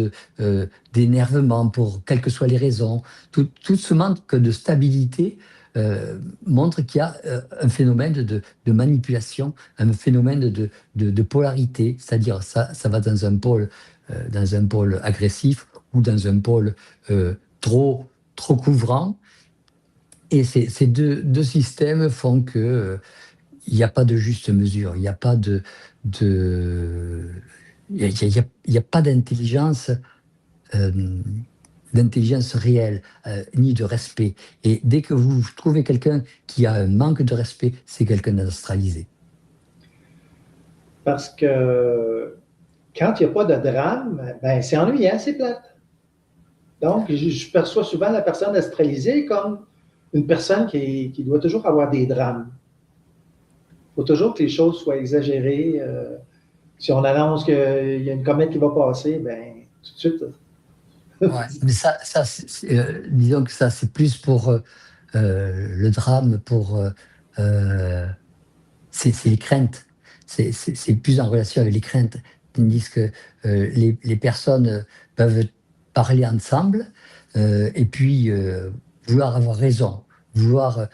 d'énervement pour quelles que soient les raisons, tout ce manque de stabilité montre qu'il y a un phénomène de manipulation, un phénomène de polarité, c'est-à-dire ça va dans un pôle agressif ou dans un pôle trop couvrant. Et ces deux systèmes font que il n'y a pas de juste mesure, il n'y a pas il y a pas euh, d'intelligence réelle, ni de respect. Et dès que vous trouvez quelqu'un qui a un manque de respect, c'est quelqu'un d'astralisé. Parce que quand il n'y a pas de drame, ben, c'est ennuyant, c'est plate. Donc, je perçois souvent la personne astralisée comme une personne qui doit toujours avoir des drames. Il faut toujours que les choses soient exagérées. Si on annonce qu'il y a une comète qui va passer, ben tout de suite, Ouais, mais disons que ça, c'est plus pour le drame, c'est les craintes. C'est plus en relation avec les craintes. Tandis que les personnes peuvent parler ensemble et puis vouloir avoir raison, vouloir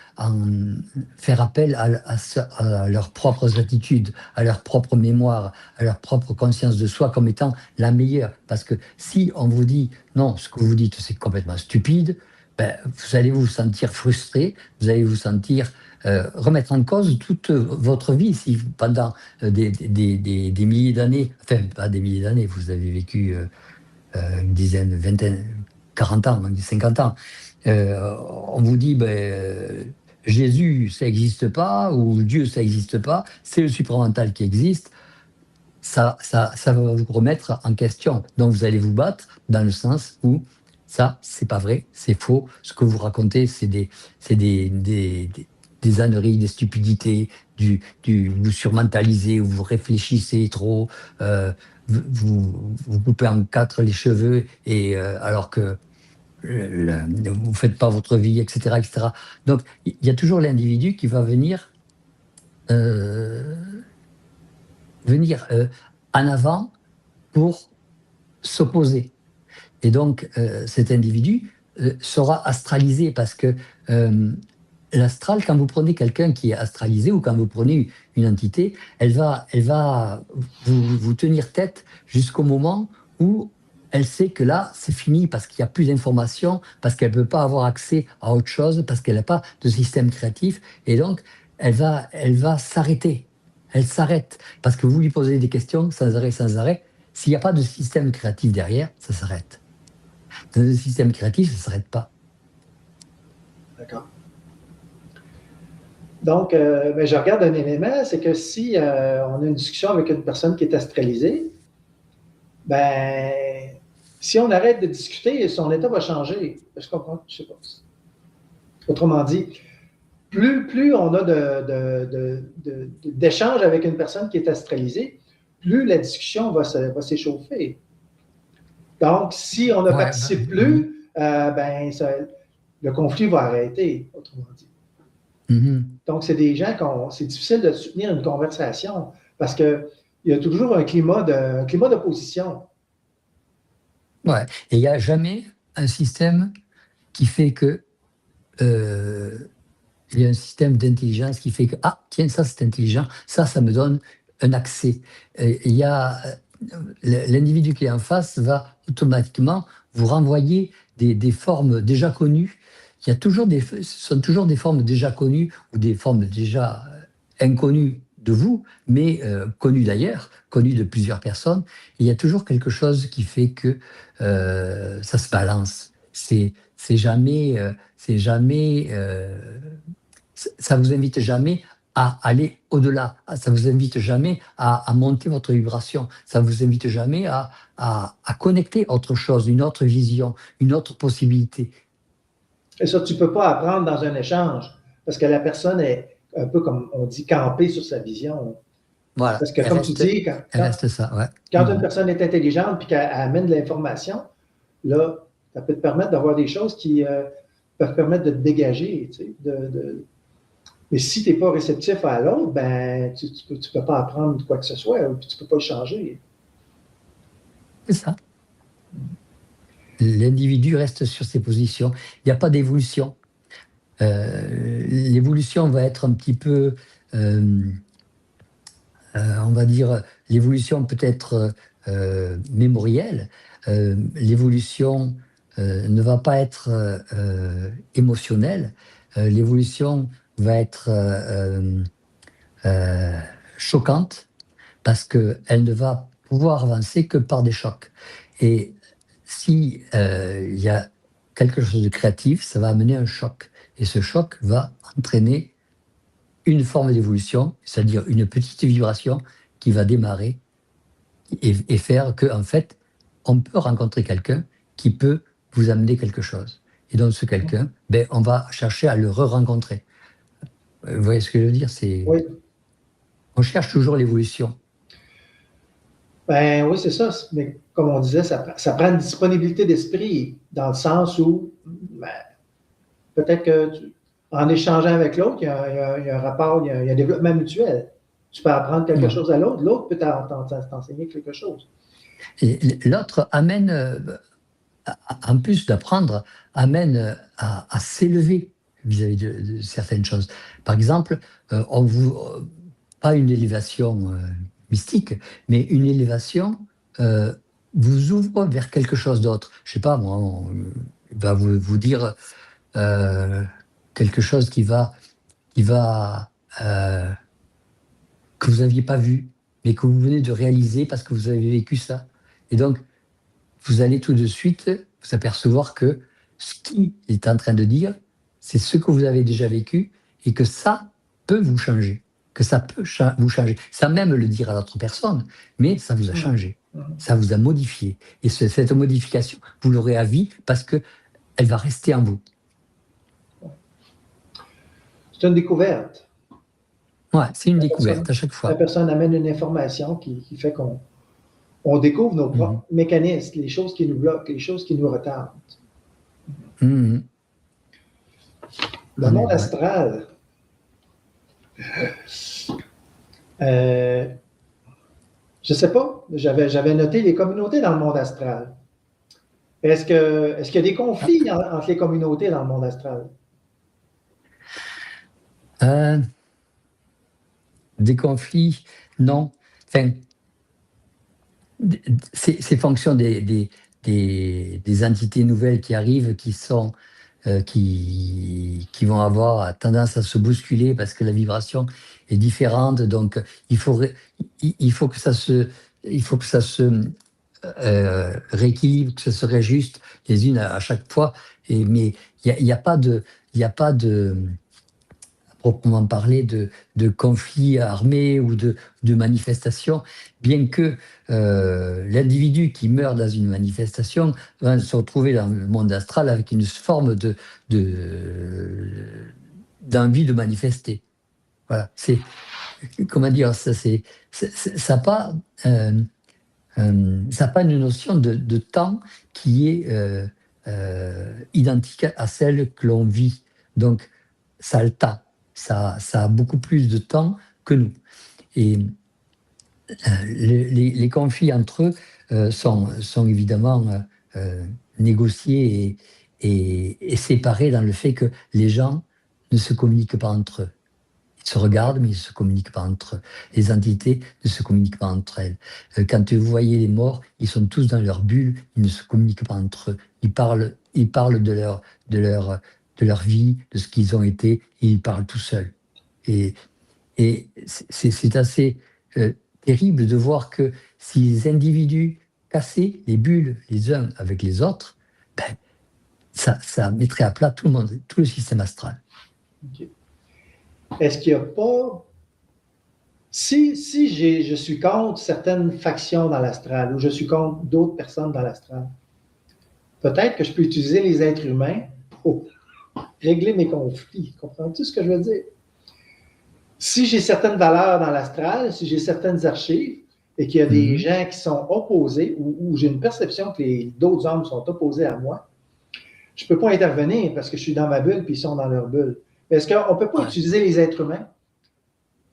faire appel à leurs propres attitudes, à leur propre mémoire, à leur propre conscience de soi comme étant la meilleure. Parce que si on vous dit non, ce que vous dites, c'est complètement stupide, ben, vous allez vous sentir frustré, vous allez vous sentir remettre en cause toute votre vie. Si pendant des milliers d'années, enfin pas des milliers d'années, vous avez vécu une dizaine, vingtaine, 40 ans, 50 ans, on vous dit Jésus, ça n'existe pas, ou Dieu, ça n'existe pas, c'est le supramental qui existe, ça va vous remettre en question. Donc vous allez vous battre dans le sens où ça, c'est pas vrai, c'est faux. Ce que vous racontez, c'est des âneries, des stupidités, vous surmentalisez, vous réfléchissez trop, vous coupez en quatre les cheveux, et alors que vous ne faites pas votre vie, etc., etc. Donc il y a toujours l'individu qui va euh, venir en avant pour s'opposer. Et donc, cet individu sera astralisé parce que l'astral, quand vous prenez quelqu'un qui est astralisé ou quand vous prenez une entité, elle va vous tenir tête jusqu'au moment où elle sait que là, c'est fini parce qu'il n'y a plus d'informations, parce qu'elle ne peut pas avoir accès à autre chose, parce qu'elle n'a pas de système créatif. Et donc, elle va s'arrêter. Elle s'arrête parce que vous lui posez des questions sans arrêt, sans arrêt. S'il n'y a pas de système créatif derrière, ça s'arrête. Dans le système créatif, ça ne s'arrête pas. D'accord. Donc, ben, je regarde un élément, c'est que si on a une discussion avec une personne qui est astralisée, ben, si on arrête de discuter, son état va changer. Je comprends, je sais pas. Autrement dit, plus on a d'échanges avec une personne qui est astralisée, plus la discussion va s'échauffer. Donc, si on ne Ouais, participe plus, ben, le conflit va arrêter, autrement dit. Donc, c'est des gens c'est difficile de soutenir une conversation parce qu'il y a toujours un climat d'opposition. ouais. Et il n'y a jamais un système qui fait que il y a un système d'intelligence qui fait que ah tiens, ça c'est intelligent, ça me donne un accès. Il y a l'individu qui est en face va automatiquement vous renvoyer des formes déjà connues. Il y a toujours ce sont toujours des formes déjà connues ou des formes déjà inconnues de vous, mais connues d'ailleurs, connues de plusieurs personnes. Et il y a toujours quelque chose qui fait que ça se balance. Ça vous invite jamais à aller au-delà. Ça vous invite jamais à monter votre vibration. Ça vous invite jamais à connecter autre chose, une autre vision, une autre possibilité. Et ça, tu ne peux pas apprendre dans un échange parce que la personne est un peu, comme on dit, campée sur sa vision. Voilà, Parce que, comme tu dis, elle reste ça, ouais. quand une personne est intelligente et qu'elle amène de l'information, là, ça peut te permettre d'avoir des choses qui peuvent permettre de te dégager. Tu sais, mais si tu n'es pas réceptif à l'autre, ben, tu ne peux pas apprendre quoi que ce soit, puis tu ne peux pas le changer. C'est ça. L'individu reste sur ses positions. Il n'y a pas d'évolution. L'évolution va être un petit peu, on va dire, l'évolution peut être mémorielle. L'évolution ne va pas être émotionnelle. L'évolution va être euh, choquante parce qu'elle ne va pouvoir avancer que par des chocs. Et si il y a quelque chose de créatif, ça va amener un choc. Et ce choc va entraîner une forme d'évolution, c'est-à-dire une petite vibration qui va démarrer et faire que, en fait, on peut rencontrer quelqu'un qui peut vous amener quelque chose. Et donc, ce quelqu'un, ben, on va chercher à le re-rencontrer. Vous voyez ce que je veux dire? Oui. On cherche toujours l'évolution. Ben oui, c'est ça. Mais comme on disait, ça prend une disponibilité d'esprit dans le sens où ben, peut-être que en échangeant avec l'autre, il y a un rapport, il y a un développement mutuel. Tu peux apprendre quelque Ouais. chose à l'autre, l'autre peut t'enseigner quelque chose. Et l'autre amène, en plus d'apprendre, amène à s'élever vis-à-vis de certaines choses. Par exemple, pas une élévation mystique, mais une élévation euh, vous ouvre vers quelque chose d'autre. Je sais pas, moi, il va vous dire euh, quelque chose qui va que vous n'aviez pas vu, mais que vous venez de réaliser parce que vous avez vécu ça. Et donc, vous allez tout de suite vous apercevoir que ce qu'il est en train de dire, c'est ce que vous avez déjà vécu et que ça peut vous changer, que ça peut vous changer. Sans même le dire à l'autre personne, mais ça vous a Hum, changé, hum. ça vous a modifié. Et cette modification, vous l'aurez à vie parce qu'elle va rester en vous. C'est une découverte. Ouais, c'est une La personne, découverte à chaque la fois. personne amène une information qui fait qu'on on découvre nos Mhm. propres mécanismes, les choses qui nous bloquent, les choses qui nous retardent. Mhm. Le En est, monde ouais. astral, euh, je ne sais pas, j'avais noté les communautés dans le monde astral. Est-ce qu'il y a des conflits entre les communautés dans le monde astral? Euh, des conflits, non. Enfin, c'est fonction des entités nouvelles qui arrivent, qui vont avoir tendance à se bousculer parce que la vibration est différente. Donc, il faut, il faut que ça se rééquilibre, que ça se réajuste les unes à chaque fois. Mais il y a pas de, il y a pas de proprement parler de conflits armés ou de manifestations, bien que l'individu qui meurt dans une manifestation va se retrouver dans le monde astral avec une forme d'envie de manifester. Voilà, c'est comment dire ça, ça n'a pas ça a pas une notion de temps qui est identique à celle que l'on vit. Donc, ça a le temps. Ça a beaucoup plus de temps que nous. Et les conflits entre eux sont évidemment négociés et séparés dans le fait que les gens ne se communiquent pas entre eux. Ils se regardent, mais ils ne se communiquent pas entre eux. Les entités ne se communiquent pas entre elles. Quand vous voyez les morts, ils sont tous dans leur bulle, ils ne se communiquent pas entre eux. Ils parlent de leur, de leur vie, de ce qu'ils ont été, et ils parlent tout seuls. Et, et c'est assez euh, terrible de voir que si les individus cassaient les bulles les uns avec les autres, ben, ça mettrait à plat tout le monde, tout le système astral. Okay. Est-ce qu'il n'y a pas. Si je suis contre certaines factions dans l'astral ou je suis contre d'autres personnes dans l'astral, peut-être que je peux utiliser les êtres humains pour régler mes conflits. Comprends-tu ce que je veux dire? Si j'ai certaines valeurs dans l'astral, si j'ai certaines archives et qu'il y a des Mhm. gens qui sont opposés ou j'ai une perception que d'autres hommes sont opposés à moi, je ne peux pas intervenir parce que je suis dans ma bulle puis ils sont dans leur bulle. Est-ce qu'on ne peut pas Ouais. utiliser les êtres humains?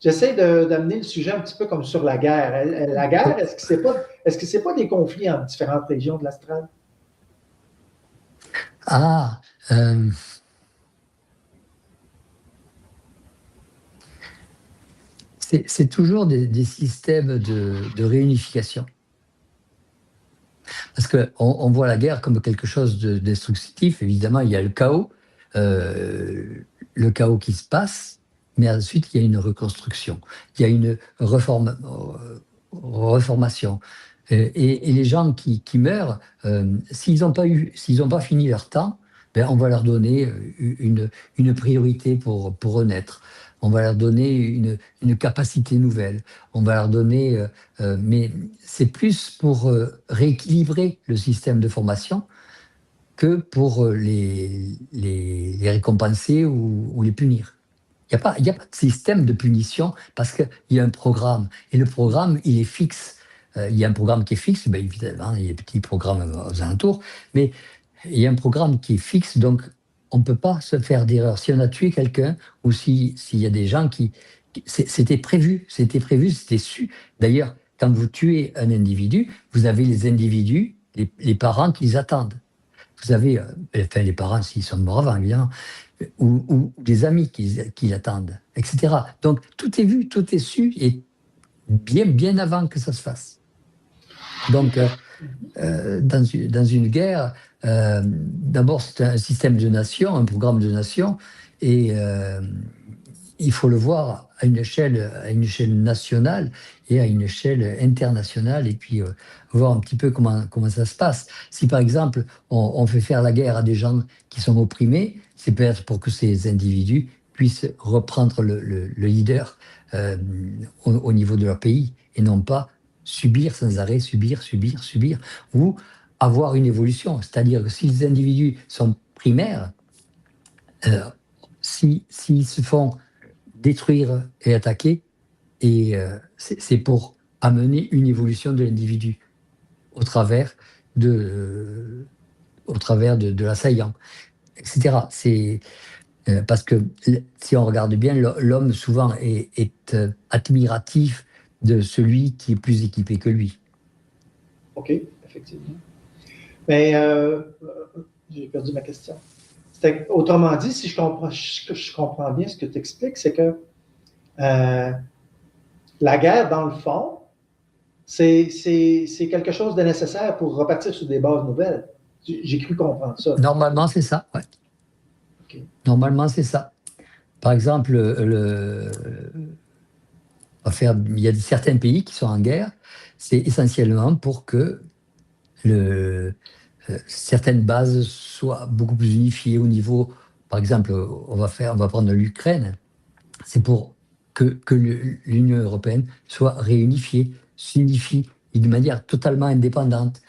J'essaie d'amener le sujet un petit peu comme sur la guerre. La guerre, est-ce que c'est pas des conflits entre différentes régions de l'astral? Ah, euh, c'est toujours des systèmes de réunification. Parce qu'on on voit la guerre comme quelque chose de destructif. Évidemment, il y a le chaos qui se passe, mais ensuite, il y a une reconstruction. Il y a une reformation. Et les gens qui meurent, s'ils n'ont pas fini leur temps, ben, on va leur donner une priorité pour renaître. On va leur donner une capacité nouvelle. On va leur donner, mais c'est plus pour rééquilibrer le système de formation que pour les récompenser ou les punir. Il y a pas de système de punition parce qu'il y a un programme. Et le programme, il est fixe. il y a un programme qui est fixe, ben évidemment, il y a des petits programmes aux alentours, mais il y a un programme qui est fixe, donc on ne peut pas se faire d'erreur. Si on a tué quelqu'un, ou s'il y a des gens c'était prévu, c'était su. D'ailleurs, quand vous tuez un individu, vous avez les individus, les parents qui les attendent. Vous avez, enfin, les parents, s'ils sont morts avant, évidemment, ou des amis qui l'attendent, etc. Donc, tout est vu, tout est su, et bien avant que ça se fasse. Donc, dans une guerre, d'abord, c'est un système de nation, un programme de nation, et il faut le voir à une échelle nationale et à une échelle internationale, et puis voir un petit peu comment ça se passe. Si par exemple, on fait faire la guerre à des gens qui sont opprimés, c'est peut-être pour que ces individus puissent reprendre le leader au niveau de leur pays, et non pas subir sans arrêt, subir, ou avoir une évolution. C'est-à-dire que si les individus sont primaires, s'ils se font détruire et attaquer, et c'est pour amener une évolution de l'individu au travers de l'assaillant, etc. C'est parce que si on regarde bien, l'homme souvent est admiratif de celui qui est plus équipé que lui. OK, effectivement. Mais j'ai perdu ma question. Autrement dit, si je comprends bien ce que tu expliques, c'est que la guerre, dans le fond, c'est quelque chose de nécessaire pour repartir sur des bases nouvelles. J'ai cru comprendre ça. Normalement, c'est ça. Ouais. Okay. Normalement, c'est ça. Par exemple, il y a certains pays qui sont en guerre, c'est essentiellement pour que certaines bases soient beaucoup plus unifiées au niveau. Par exemple, on va prendre l'Ukraine. C'est pour que l'Union européenne soit réunifiée, s'unifie d'une manière totalement indépendante.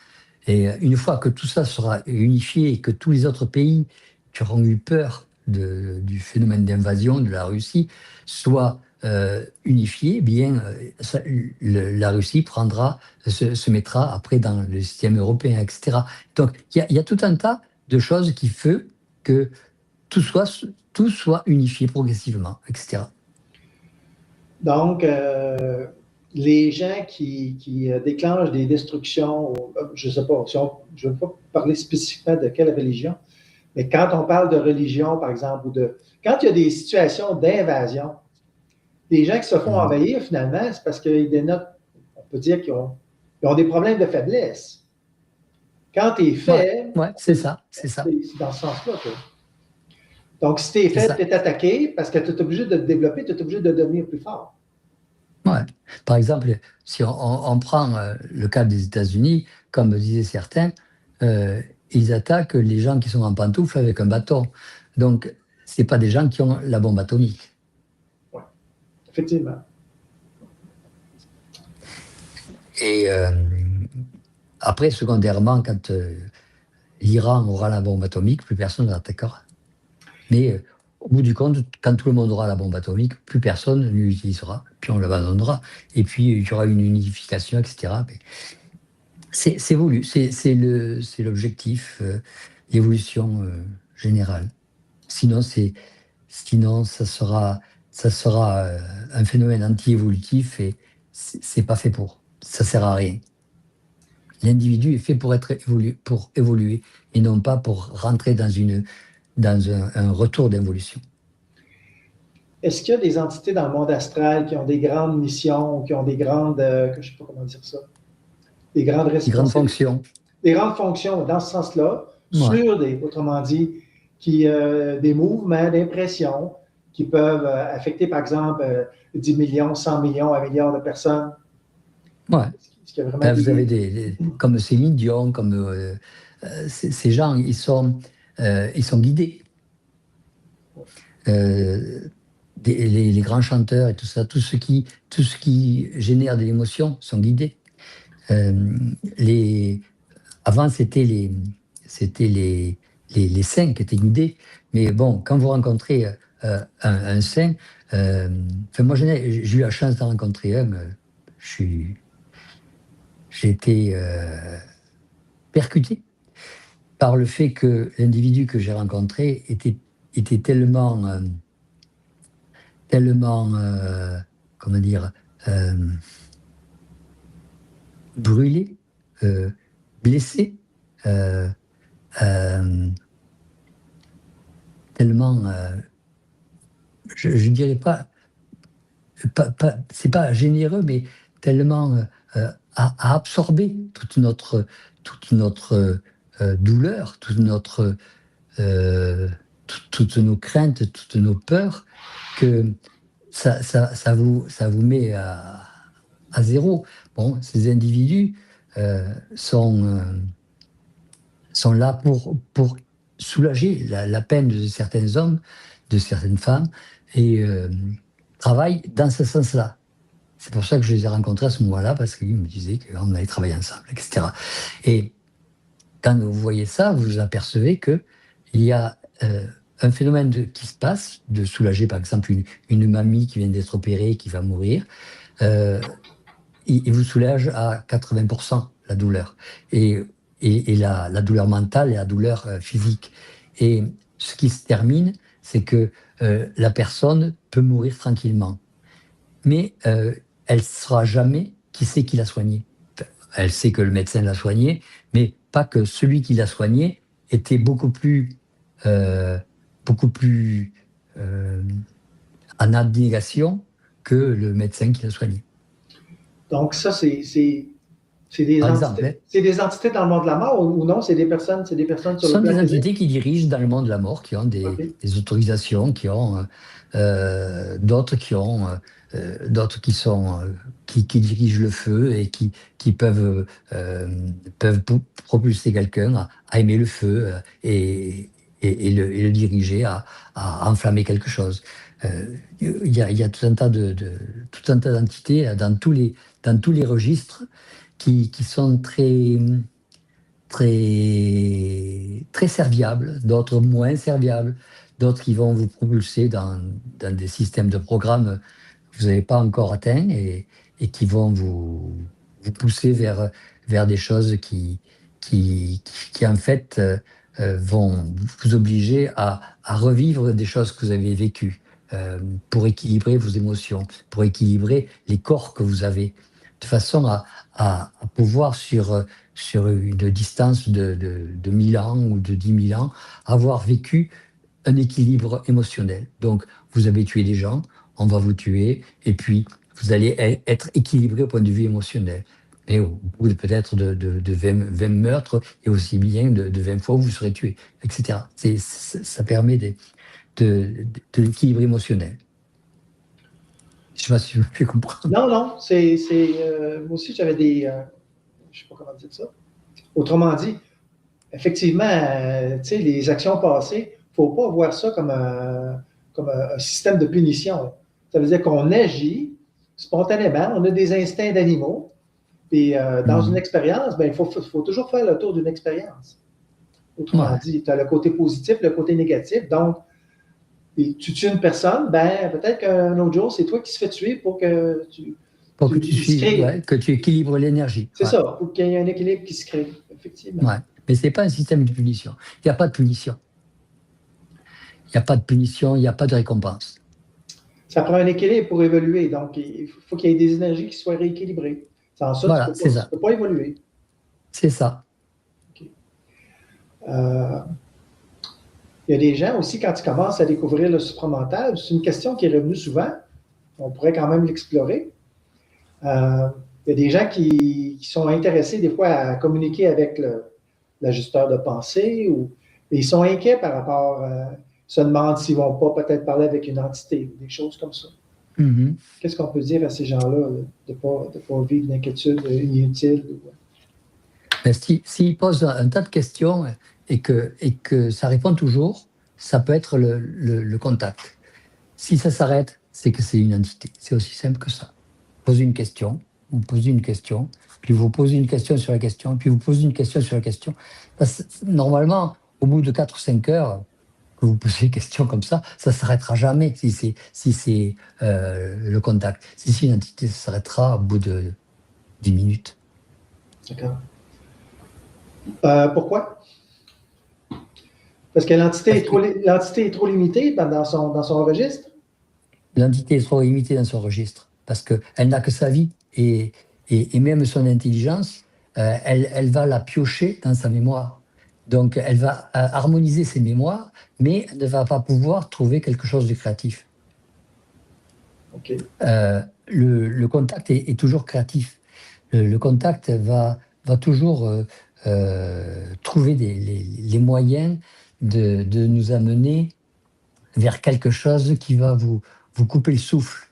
Et une fois que tout ça sera unifié et que tous les autres pays qui auront eu peur du phénomène d'invasion de la Russie soient unifiés, bien la Russie se mettra après dans le système européen, etc. Donc il y a tout un tas de choses qui font que tout soit unifié progressivement, etc. Donc, les gens qui déclenchent des destructions, je ne sais pas, je ne veux pas parler spécifiquement de quelle religion, mais quand on parle de religion, par exemple, quand il y a des situations d'invasion, des gens qui se font envahir, finalement, c'est parce qu'ils dénotent, on peut dire qu'ils ont des problèmes de faiblesse. Quand tu es faible, c'est ça. C'est dans ce sens-là. Donc, si tu es faible, tu es attaqué parce que tu es obligé de te développer, tu es obligé de devenir plus fort. Ouais. Par exemple, si on prend le cas des États-Unis, comme disaient certains, ils attaquent les gens qui sont en pantoufles avec un bâton. Donc, ce n'est pas des gens qui ont la bombe atomique. Oui, effectivement. Et après, secondairement, quand l'Iran aura la bombe atomique, plus personne ne l'attaquera. Mais au bout du compte, quand tout le monde aura la bombe atomique, plus personne ne l'utilisera, puis on l'abandonnera. Et puis, il y aura une unification, etc. Mais c'est voulu, c'est l'objectif, l'évolution générale. Sinon, ça sera un phénomène anti-évolutif, et c'est pas fait pour. Ça sert à rien. L'individu est fait pour évoluer, et non pas pour rentrer dans un retour d'évolution. Est-ce qu'il y a des entités dans le monde astral qui ont des grandes missions, qui ont des grandes, je ne sais pas comment dire ça, des grandes responsabilités, des grandes fonctions dans ce sens-là, autrement dit, des mouvements d'impression qui peuvent affecter, par exemple, 10 millions, 100 millions, 1 milliard de personnes? Ouais. Vous avez comme Céline Dion, comme ces gens, ils sont guidés. Les grands chanteurs et tout ça, tout ce qui génère de l'émotion sont guidés. Avant, c'était les saints qui étaient guidés. Mais bon, quand vous rencontrez un saint, moi j'ai eu la chance d'en rencontrer un. j'ai été percuté par le fait que l'individu que j'ai rencontré était tellement, comment dire, euh, brûlé, blessé, euh, euh, tellement, je dirais c'est pas généreux, mais tellement à absorber toute notre douleur, euh, toutes nos craintes, toutes nos peurs, que ça vous met à zéro. Bon, ces individus sont là pour soulager la peine de certains hommes, de certaines femmes, et travaillent dans ce sens-là. C'est pour ça que je les ai rencontrés à ce moment-là, parce qu'ils me disaient qu'on allait travailler ensemble, etc. Et quand vous voyez ça, vous vous apercevez qu'il y a un phénomène qui se passe, de soulager par exemple une mamie qui vient d'être opérée, qui va mourir, euh, il vous soulage à 80% la douleur, et la douleur mentale et la douleur physique. Et ce qui se termine, c'est que la personne peut mourir tranquillement, mais elle ne saura jamais qui c'est qui l'a soignée. Enfin, elle sait que le médecin l'a soignée, mais pas que celui qui l'a soignée était euh, beaucoup plus euh, en abnégation que le médecin qui l'a soignée. Donc, ça, Par exemple, hein. c'est des entités dans le monde de la mort ou non? C'est des personnes Ce sur le sont plan des physique? entités qui dirigent dans le monde de la mort, qui ont OK. des autorisations, qui ont d'autres d'autres qui dirigent le feu et qui peuvent propulser quelqu'un à aimer le feu et le diriger à enflammer quelque chose. Il y a tout un tas d'entités dans tous les registres qui sont très serviables, d'autres moins serviables, d'autres qui vont vous propulser dans des systèmes de programmes que vous n'avez pas encore atteints, et qui vont vous pousser vers des choses qui en fait, vont vous obliger à revivre des choses que vous avez vécues, pour équilibrer vos émotions, pour équilibrer les corps que vous avez, de façon à pouvoir sur une distance de 1000 ans ou de 10 000 ans, avoir vécu un équilibre émotionnel. Donc, vous avez tué des gens, on va vous tuer, et puis vous allez être équilibré au point de vue émotionnel. Et au bout peut-être de 20 meurtres, et aussi bien de 20 fois où vous serez tué, etc. Ça permet de l'équilibre émotionnel. Je ne sais pas si je me fais comprendre. Non, non, moi aussi, j'avais je ne sais pas comment dire ça. Autrement dit, effectivement, tu sais, les actions passées, il ne faut pas voir ça comme un système de punition. Ça veut dire qu'on agit spontanément, on a des instincts d'animaux, et dans une Mhm. expérience, ben, faut toujours faire le tour d'une expérience. Autrement Ouais. dit, tu as le côté positif, le côté négatif. Donc, et tu tues une personne, ben, peut-être qu'un autre jour, c'est toi qui se fais tuer pour que Pour que tu il se crée. ouais, que tu équilibres l'énergie. C'est Ouais. ça, pour qu'il y ait un équilibre qui se crée, effectivement. Ouais. Mais ce n'est pas un système de punition. Il n'y a pas de punition. Il n'y a pas de punition, il n'y a pas de récompense. Ça prend un équilibre pour évoluer. Donc, il faut qu'il y ait des énergies qui soient rééquilibrées. Sans ça, Voilà, c'est tu ça. peux pas évoluer. C'est ça. Okay. Euh, il y a des gens aussi, quand ils commencent à découvrir le supramental, c'est une question qui est revenue souvent. On pourrait quand même l'explorer. Il y a des gens qui sont intéressés des fois à communiquer avec l'ajusteur de pensée et ils sont inquiets par rapport se demandent s'ils ne vont pas peut-être parler avec une entité ou des choses comme ça. Mhm. Qu'est-ce qu'on peut dire à ces gens-là de ne pas vivre d'inquiétude inutile? Mais s'il pose un tas de questions et que ça répond toujours, ça peut être le contact. Si ça s'arrête, c'est que c'est une entité. C'est aussi simple que ça. Posez une question, vous posez une question, puis vous posez une question sur la question, puis vous posez une question sur la question. Normalement, au bout de 4 ou 5 heures, que vous posez une question comme ça ne s'arrêtera jamais si c'est le contact. Si c'est une entité, ça s'arrêtera au bout de 10 minutes. D'accord. Pourquoi? Parce que Parce que l'entité est trop limitée dans son registre? l'entité est trop limitée dans son registre, parce qu'elle n'a que sa vie, et même son intelligence, elle va la piocher dans sa mémoire. Donc, elle va harmoniser ses mémoires, mais elle ne va pas pouvoir trouver quelque chose de créatif. OK. Le contact est toujours créatif. Le contact va toujours trouver les moyens de nous amener vers quelque chose qui va vous couper le souffle.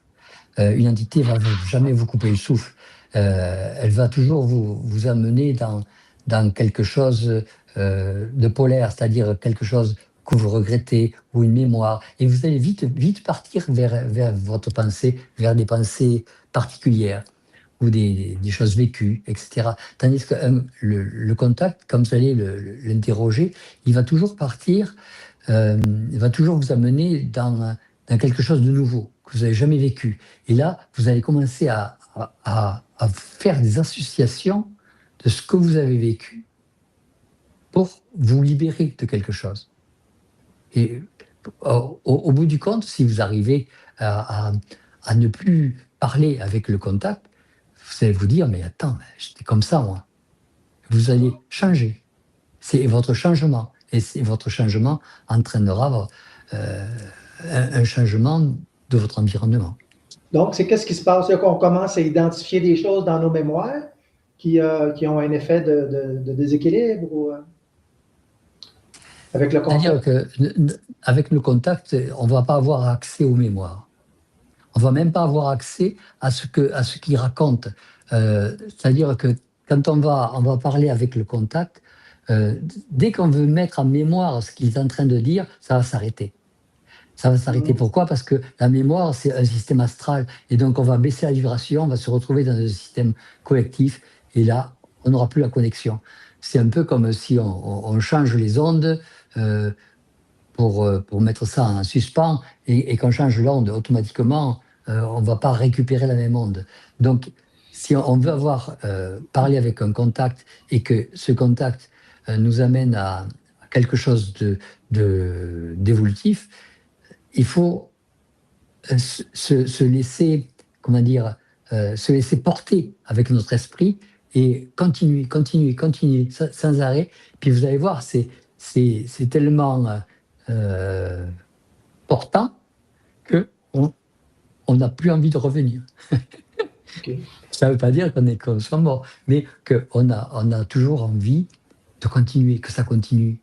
Une entité va jamais vous couper le souffle. Elle va toujours vous amener dans quelque chose de polaire, c'est-à-dire quelque chose que vous regrettez ou une mémoire. Et vous allez vite partir vers votre pensée, vers des pensées particulières ou des choses vécues, etc. Tandis que le contact, comme vous allez l'interroger, il va toujours partir, il va toujours vous amener dans quelque chose de nouveau que vous n'avez jamais vécu. Et là, vous allez commencer à faire des associations de ce que vous avez vécu pour vous libérer de quelque chose. Et au bout du compte, si vous arrivez à ne plus parler avec le contact, vous allez vous dire, mais attends, j'étais comme ça, moi. Vous allez changer. C'est votre changement. Et votre changement entraînera un changement de votre environnement. Donc, c'est qu'est-ce qui se passe là qu'on commence à identifier des choses dans nos mémoires qui ont un effet de déséquilibre avec le C'est-à-dire contact? qu'avec le contact, on ne va pas avoir accès aux mémoires. On ne va même pas avoir accès à ce qu'il raconte. C'est-à-dire que quand on va parler avec le contact, dès qu'on veut mettre en mémoire ce qu'il est en train de dire, ça va s'arrêter. Ça va s'arrêter. Pourquoi? Parce que la mémoire, c'est un système astral. Et donc, on va baisser la vibration, on va se retrouver dans un système collectif. Et là, on n'aura plus la connexion. C'est un peu comme si on change les ondes pour mettre ça en suspens. Et qu'on change l'onde, automatiquement, on ne va pas récupérer la même onde. Donc, si on veut parler avec un contact et que ce contact nous amène à quelque chose d'évolutif, il faut se laisser, comment dire, se laisser porter avec notre esprit et continuer sans arrêt. Puis vous allez voir, c'est tellement portant que on n'a plus envie de revenir. OK. Ça ne veut pas dire qu'on soit mort, mais qu'on a toujours envie de continuer, que ça continue.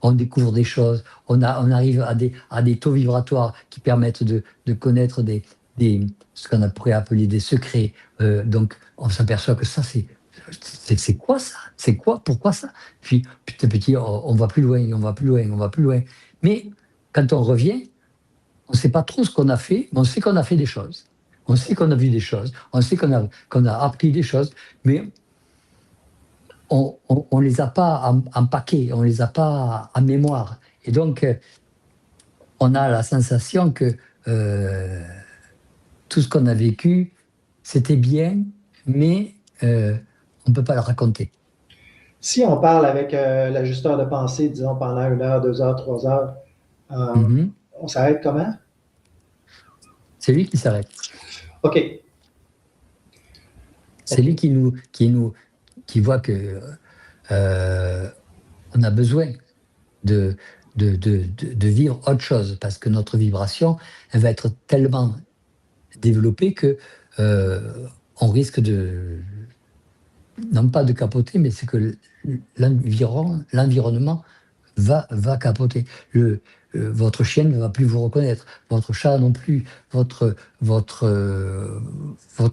On découvre des choses, on arrive à des taux vibratoires qui permettent de connaître ce qu'on pourrait appeler des secrets. Donc, on s'aperçoit que ça, c'est quoi ça? C'est quoi? Pourquoi ça? Puis, petit à petit, on va plus loin, on va plus loin, on va plus loin. Mais quand on revient, on ne sait pas trop ce qu'on a fait, mais on sait qu'on a fait des choses. On sait qu'on a vu des choses, on sait qu'on a appris des choses, mais on ne les a pas en paquet, on ne les a pas en mémoire. Et donc, on a la sensation que tout ce qu'on a vécu, c'était bien, mais on ne peut pas le raconter. Si on parle avec l'ajusteur de pensée, disons pendant 1 heure, 2 heures, 3 heures, Mhm. on s'arrête comment? C'est lui qui s'arrête. OK. C'est lui OK. qui voit que on a besoin de vivre autre chose, parce que notre vibration, elle va être tellement développée que on risque non pas de capoter, mais c'est que l'environnement va capoter. Votre chienne ne va plus vous reconnaître, votre chat non plus, votre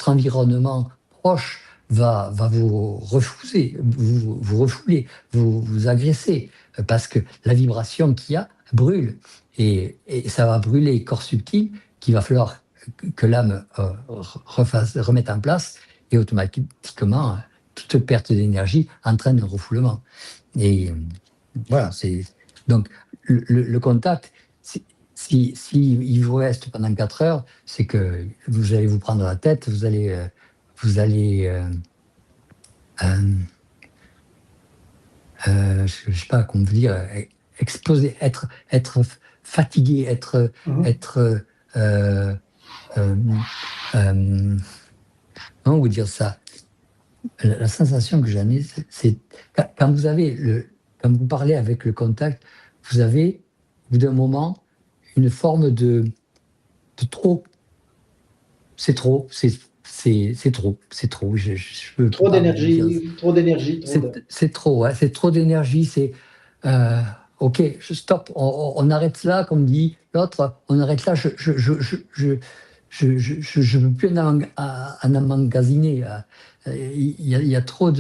environnement proche va vous refuser, vous refouler, vous agresser, parce que la vibration qu'il y a brûle. Et ça va brûler les corps subtils qu'il va falloir que l'âme remette en place, et automatiquement, toute perte d'énergie entraîne un refoulement. Et voilà, donc le contact, si il vous reste pendant 4 heures, c'est que vous allez vous prendre la tête, vous allez euh, je ne sais pas comment vous dire, exposé, être fatigué, être euh, euh, comment vous dire ça? La sensation que j'en ai, c'est quand vous avez quand vous parlez avec le contact, vous avez, au bout d'un moment, une forme de trop. C'est trop, c'est trop, c'est trop. Je ne peux Trop pas vous dire. d'énergie, trop d'énergie, trop de... C'est trop, ouais, c'est trop d'énergie. Euh, ok, stop, on arrête là, comme dit l'autre, on arrête là. Je veux plus en emmagasiner. Il y a trop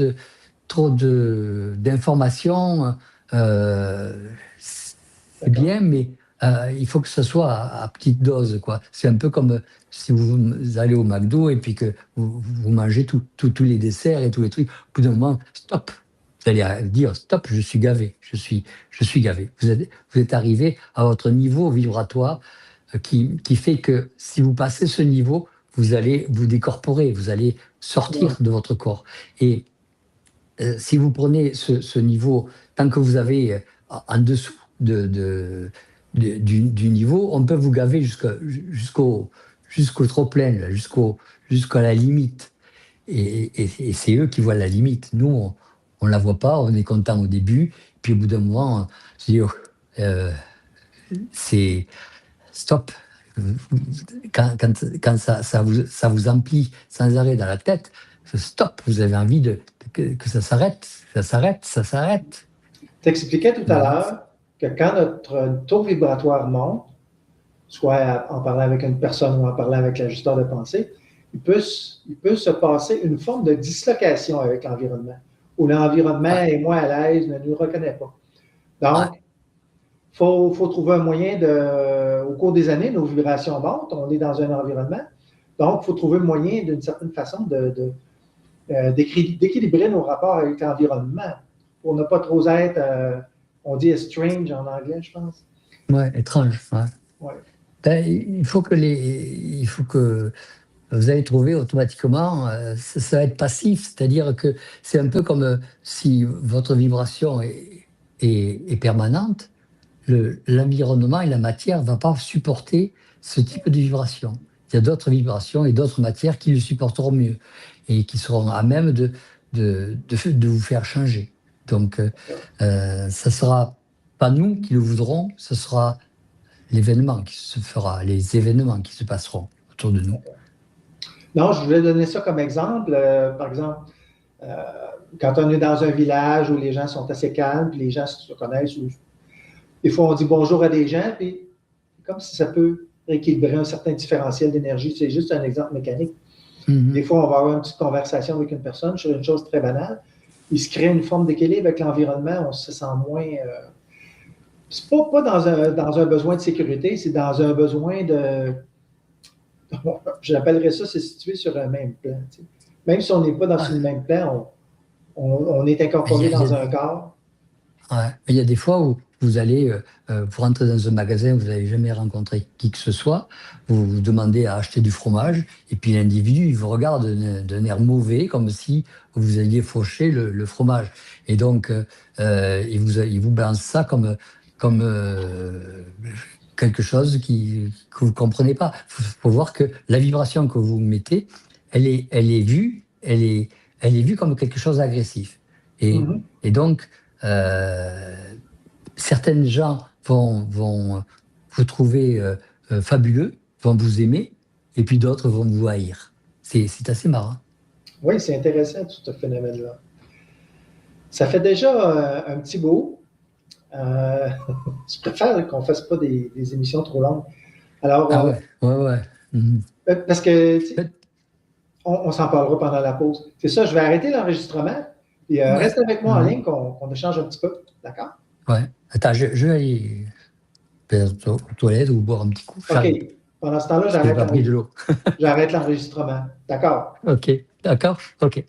d'informations. C'est D'accord. bien, mais il faut que ce soit à petite dose, quoi. C'est un peu comme si vous allez au McDo et puis que vous mangez tous les desserts et tous les trucs. Au bout d'un moment, stop. Vous allez dire stop, je suis gavé, je suis gavé. Vous êtes arrivé à votre niveau vibratoire qui fait que si vous passez ce niveau, vous allez vous décorporer, vous allez Ouais. sortir de votre corps. Et si vous prenez ce niveau, tant que vous avez en dessous du niveau, on peut vous gaver jusqu'au trop plein, là, jusqu'à la limite. Et c'est eux qui voient la limite. Nous, on ne la voit pas, on est content au début, puis au bout d'un moment, on se dit, oh, euh, c'est stop. Quand ça vous emplit sans arrêt dans la tête, stop, vous avez envie que ça s'arrête, ça s'arrête, ça s'arrête. Tu expliquais tout à Bon, l'heure que quand notre taux vibratoire monte, soit en parlant avec une personne ou en parlant avec l'ajusteur de pensée, il peut se passer une forme de dislocation avec l'environnement, où l'environnement ouais, est moins à l'aise, ne nous reconnaît pas. ouais, Donc, faut trouver un moyen de, au cours des années, nos vibrations montent, on est dans un environnement, donc il faut trouver un moyen d'une certaine façon d'équilibrer nos rapports avec l'environnement pour ne pas trop être, on dit strange en anglais, je pense. ouais, étrange. Ouais. Ouais. Ben, il faut que vous allez trouver automatiquement, ça va être passif, c'est-à-dire que c'est un peu comme si votre vibration est permanente, l'environnement et la matière ne vont pas supporter ce type de vibration. Il y a d'autres vibrations et d'autres matières qui le supporteront mieux et qui seront à même de vous faire changer. Donc, ça ne sera pas nous qui le voudrons, ce sera l'événement qui se fera, les événements qui se passeront autour de nous. Non, je voulais donner ça comme exemple. Par exemple, euh, quand on est dans un village où les gens sont assez calmes, puis les gens se connaissent, ou, des fois on dit bonjour à des gens, puis comme si ça peut rééquilibrer un certain différentiel d'énergie. C'est juste un exemple mécanique. Des Mhm. fois, on va avoir une petite conversation avec une personne sur une chose très banale. Il se crée une forme d'équilibre avec l'environnement, on se sent moins. C'est pas dans un besoin de sécurité, c'est dans un besoin de. J'appellerais ça se situer sur un même plan. Tu sais. Même si on n'est pas dans Ouais. le même plan, on est Mais incorporé dans un corps. ouais. Mais il y a des fois où vous allez, vous rentrez dans un magasin, vous n'avez jamais rencontré qui que ce soit, vous vous demandez à acheter du fromage, et puis l'individu, il vous regarde d'un air mauvais, comme si vous alliez faucher le fromage. Et donc, il vous balance ça comme quelque chose que vous ne comprenez pas. Faut voir que la vibration que vous mettez, elle est vue, elle est vue comme quelque chose d'agressif. Mhm. Et donc, euh, certaines gens vont vous trouver fabuleux, vont vous aimer, et puis d'autres vont vous haïr. C'est assez marrant. Oui, c'est intéressant tout ce phénomène-là. Ça fait déjà un petit bout. Euh, je préfère qu'on ne fasse pas des émissions trop longues. Alors, Ah ouais, ouais, ouais. Mhm. parce que Peut- on s'en parlera pendant la pause. C'est ça, je vais arrêter l'enregistrement et Ouais. reste avec moi en Mhm. ligne qu'on échange un petit peu. D'accord? Ouais. Attends, je vais aller peut-être aux toilettes ou boire un petit coup. OK. J'arrive, Pendant ce temps-là, parce que j'ai pas pris de l'eau. j'arrête l'enregistrement. D'accord? Ok, d'accord, ok.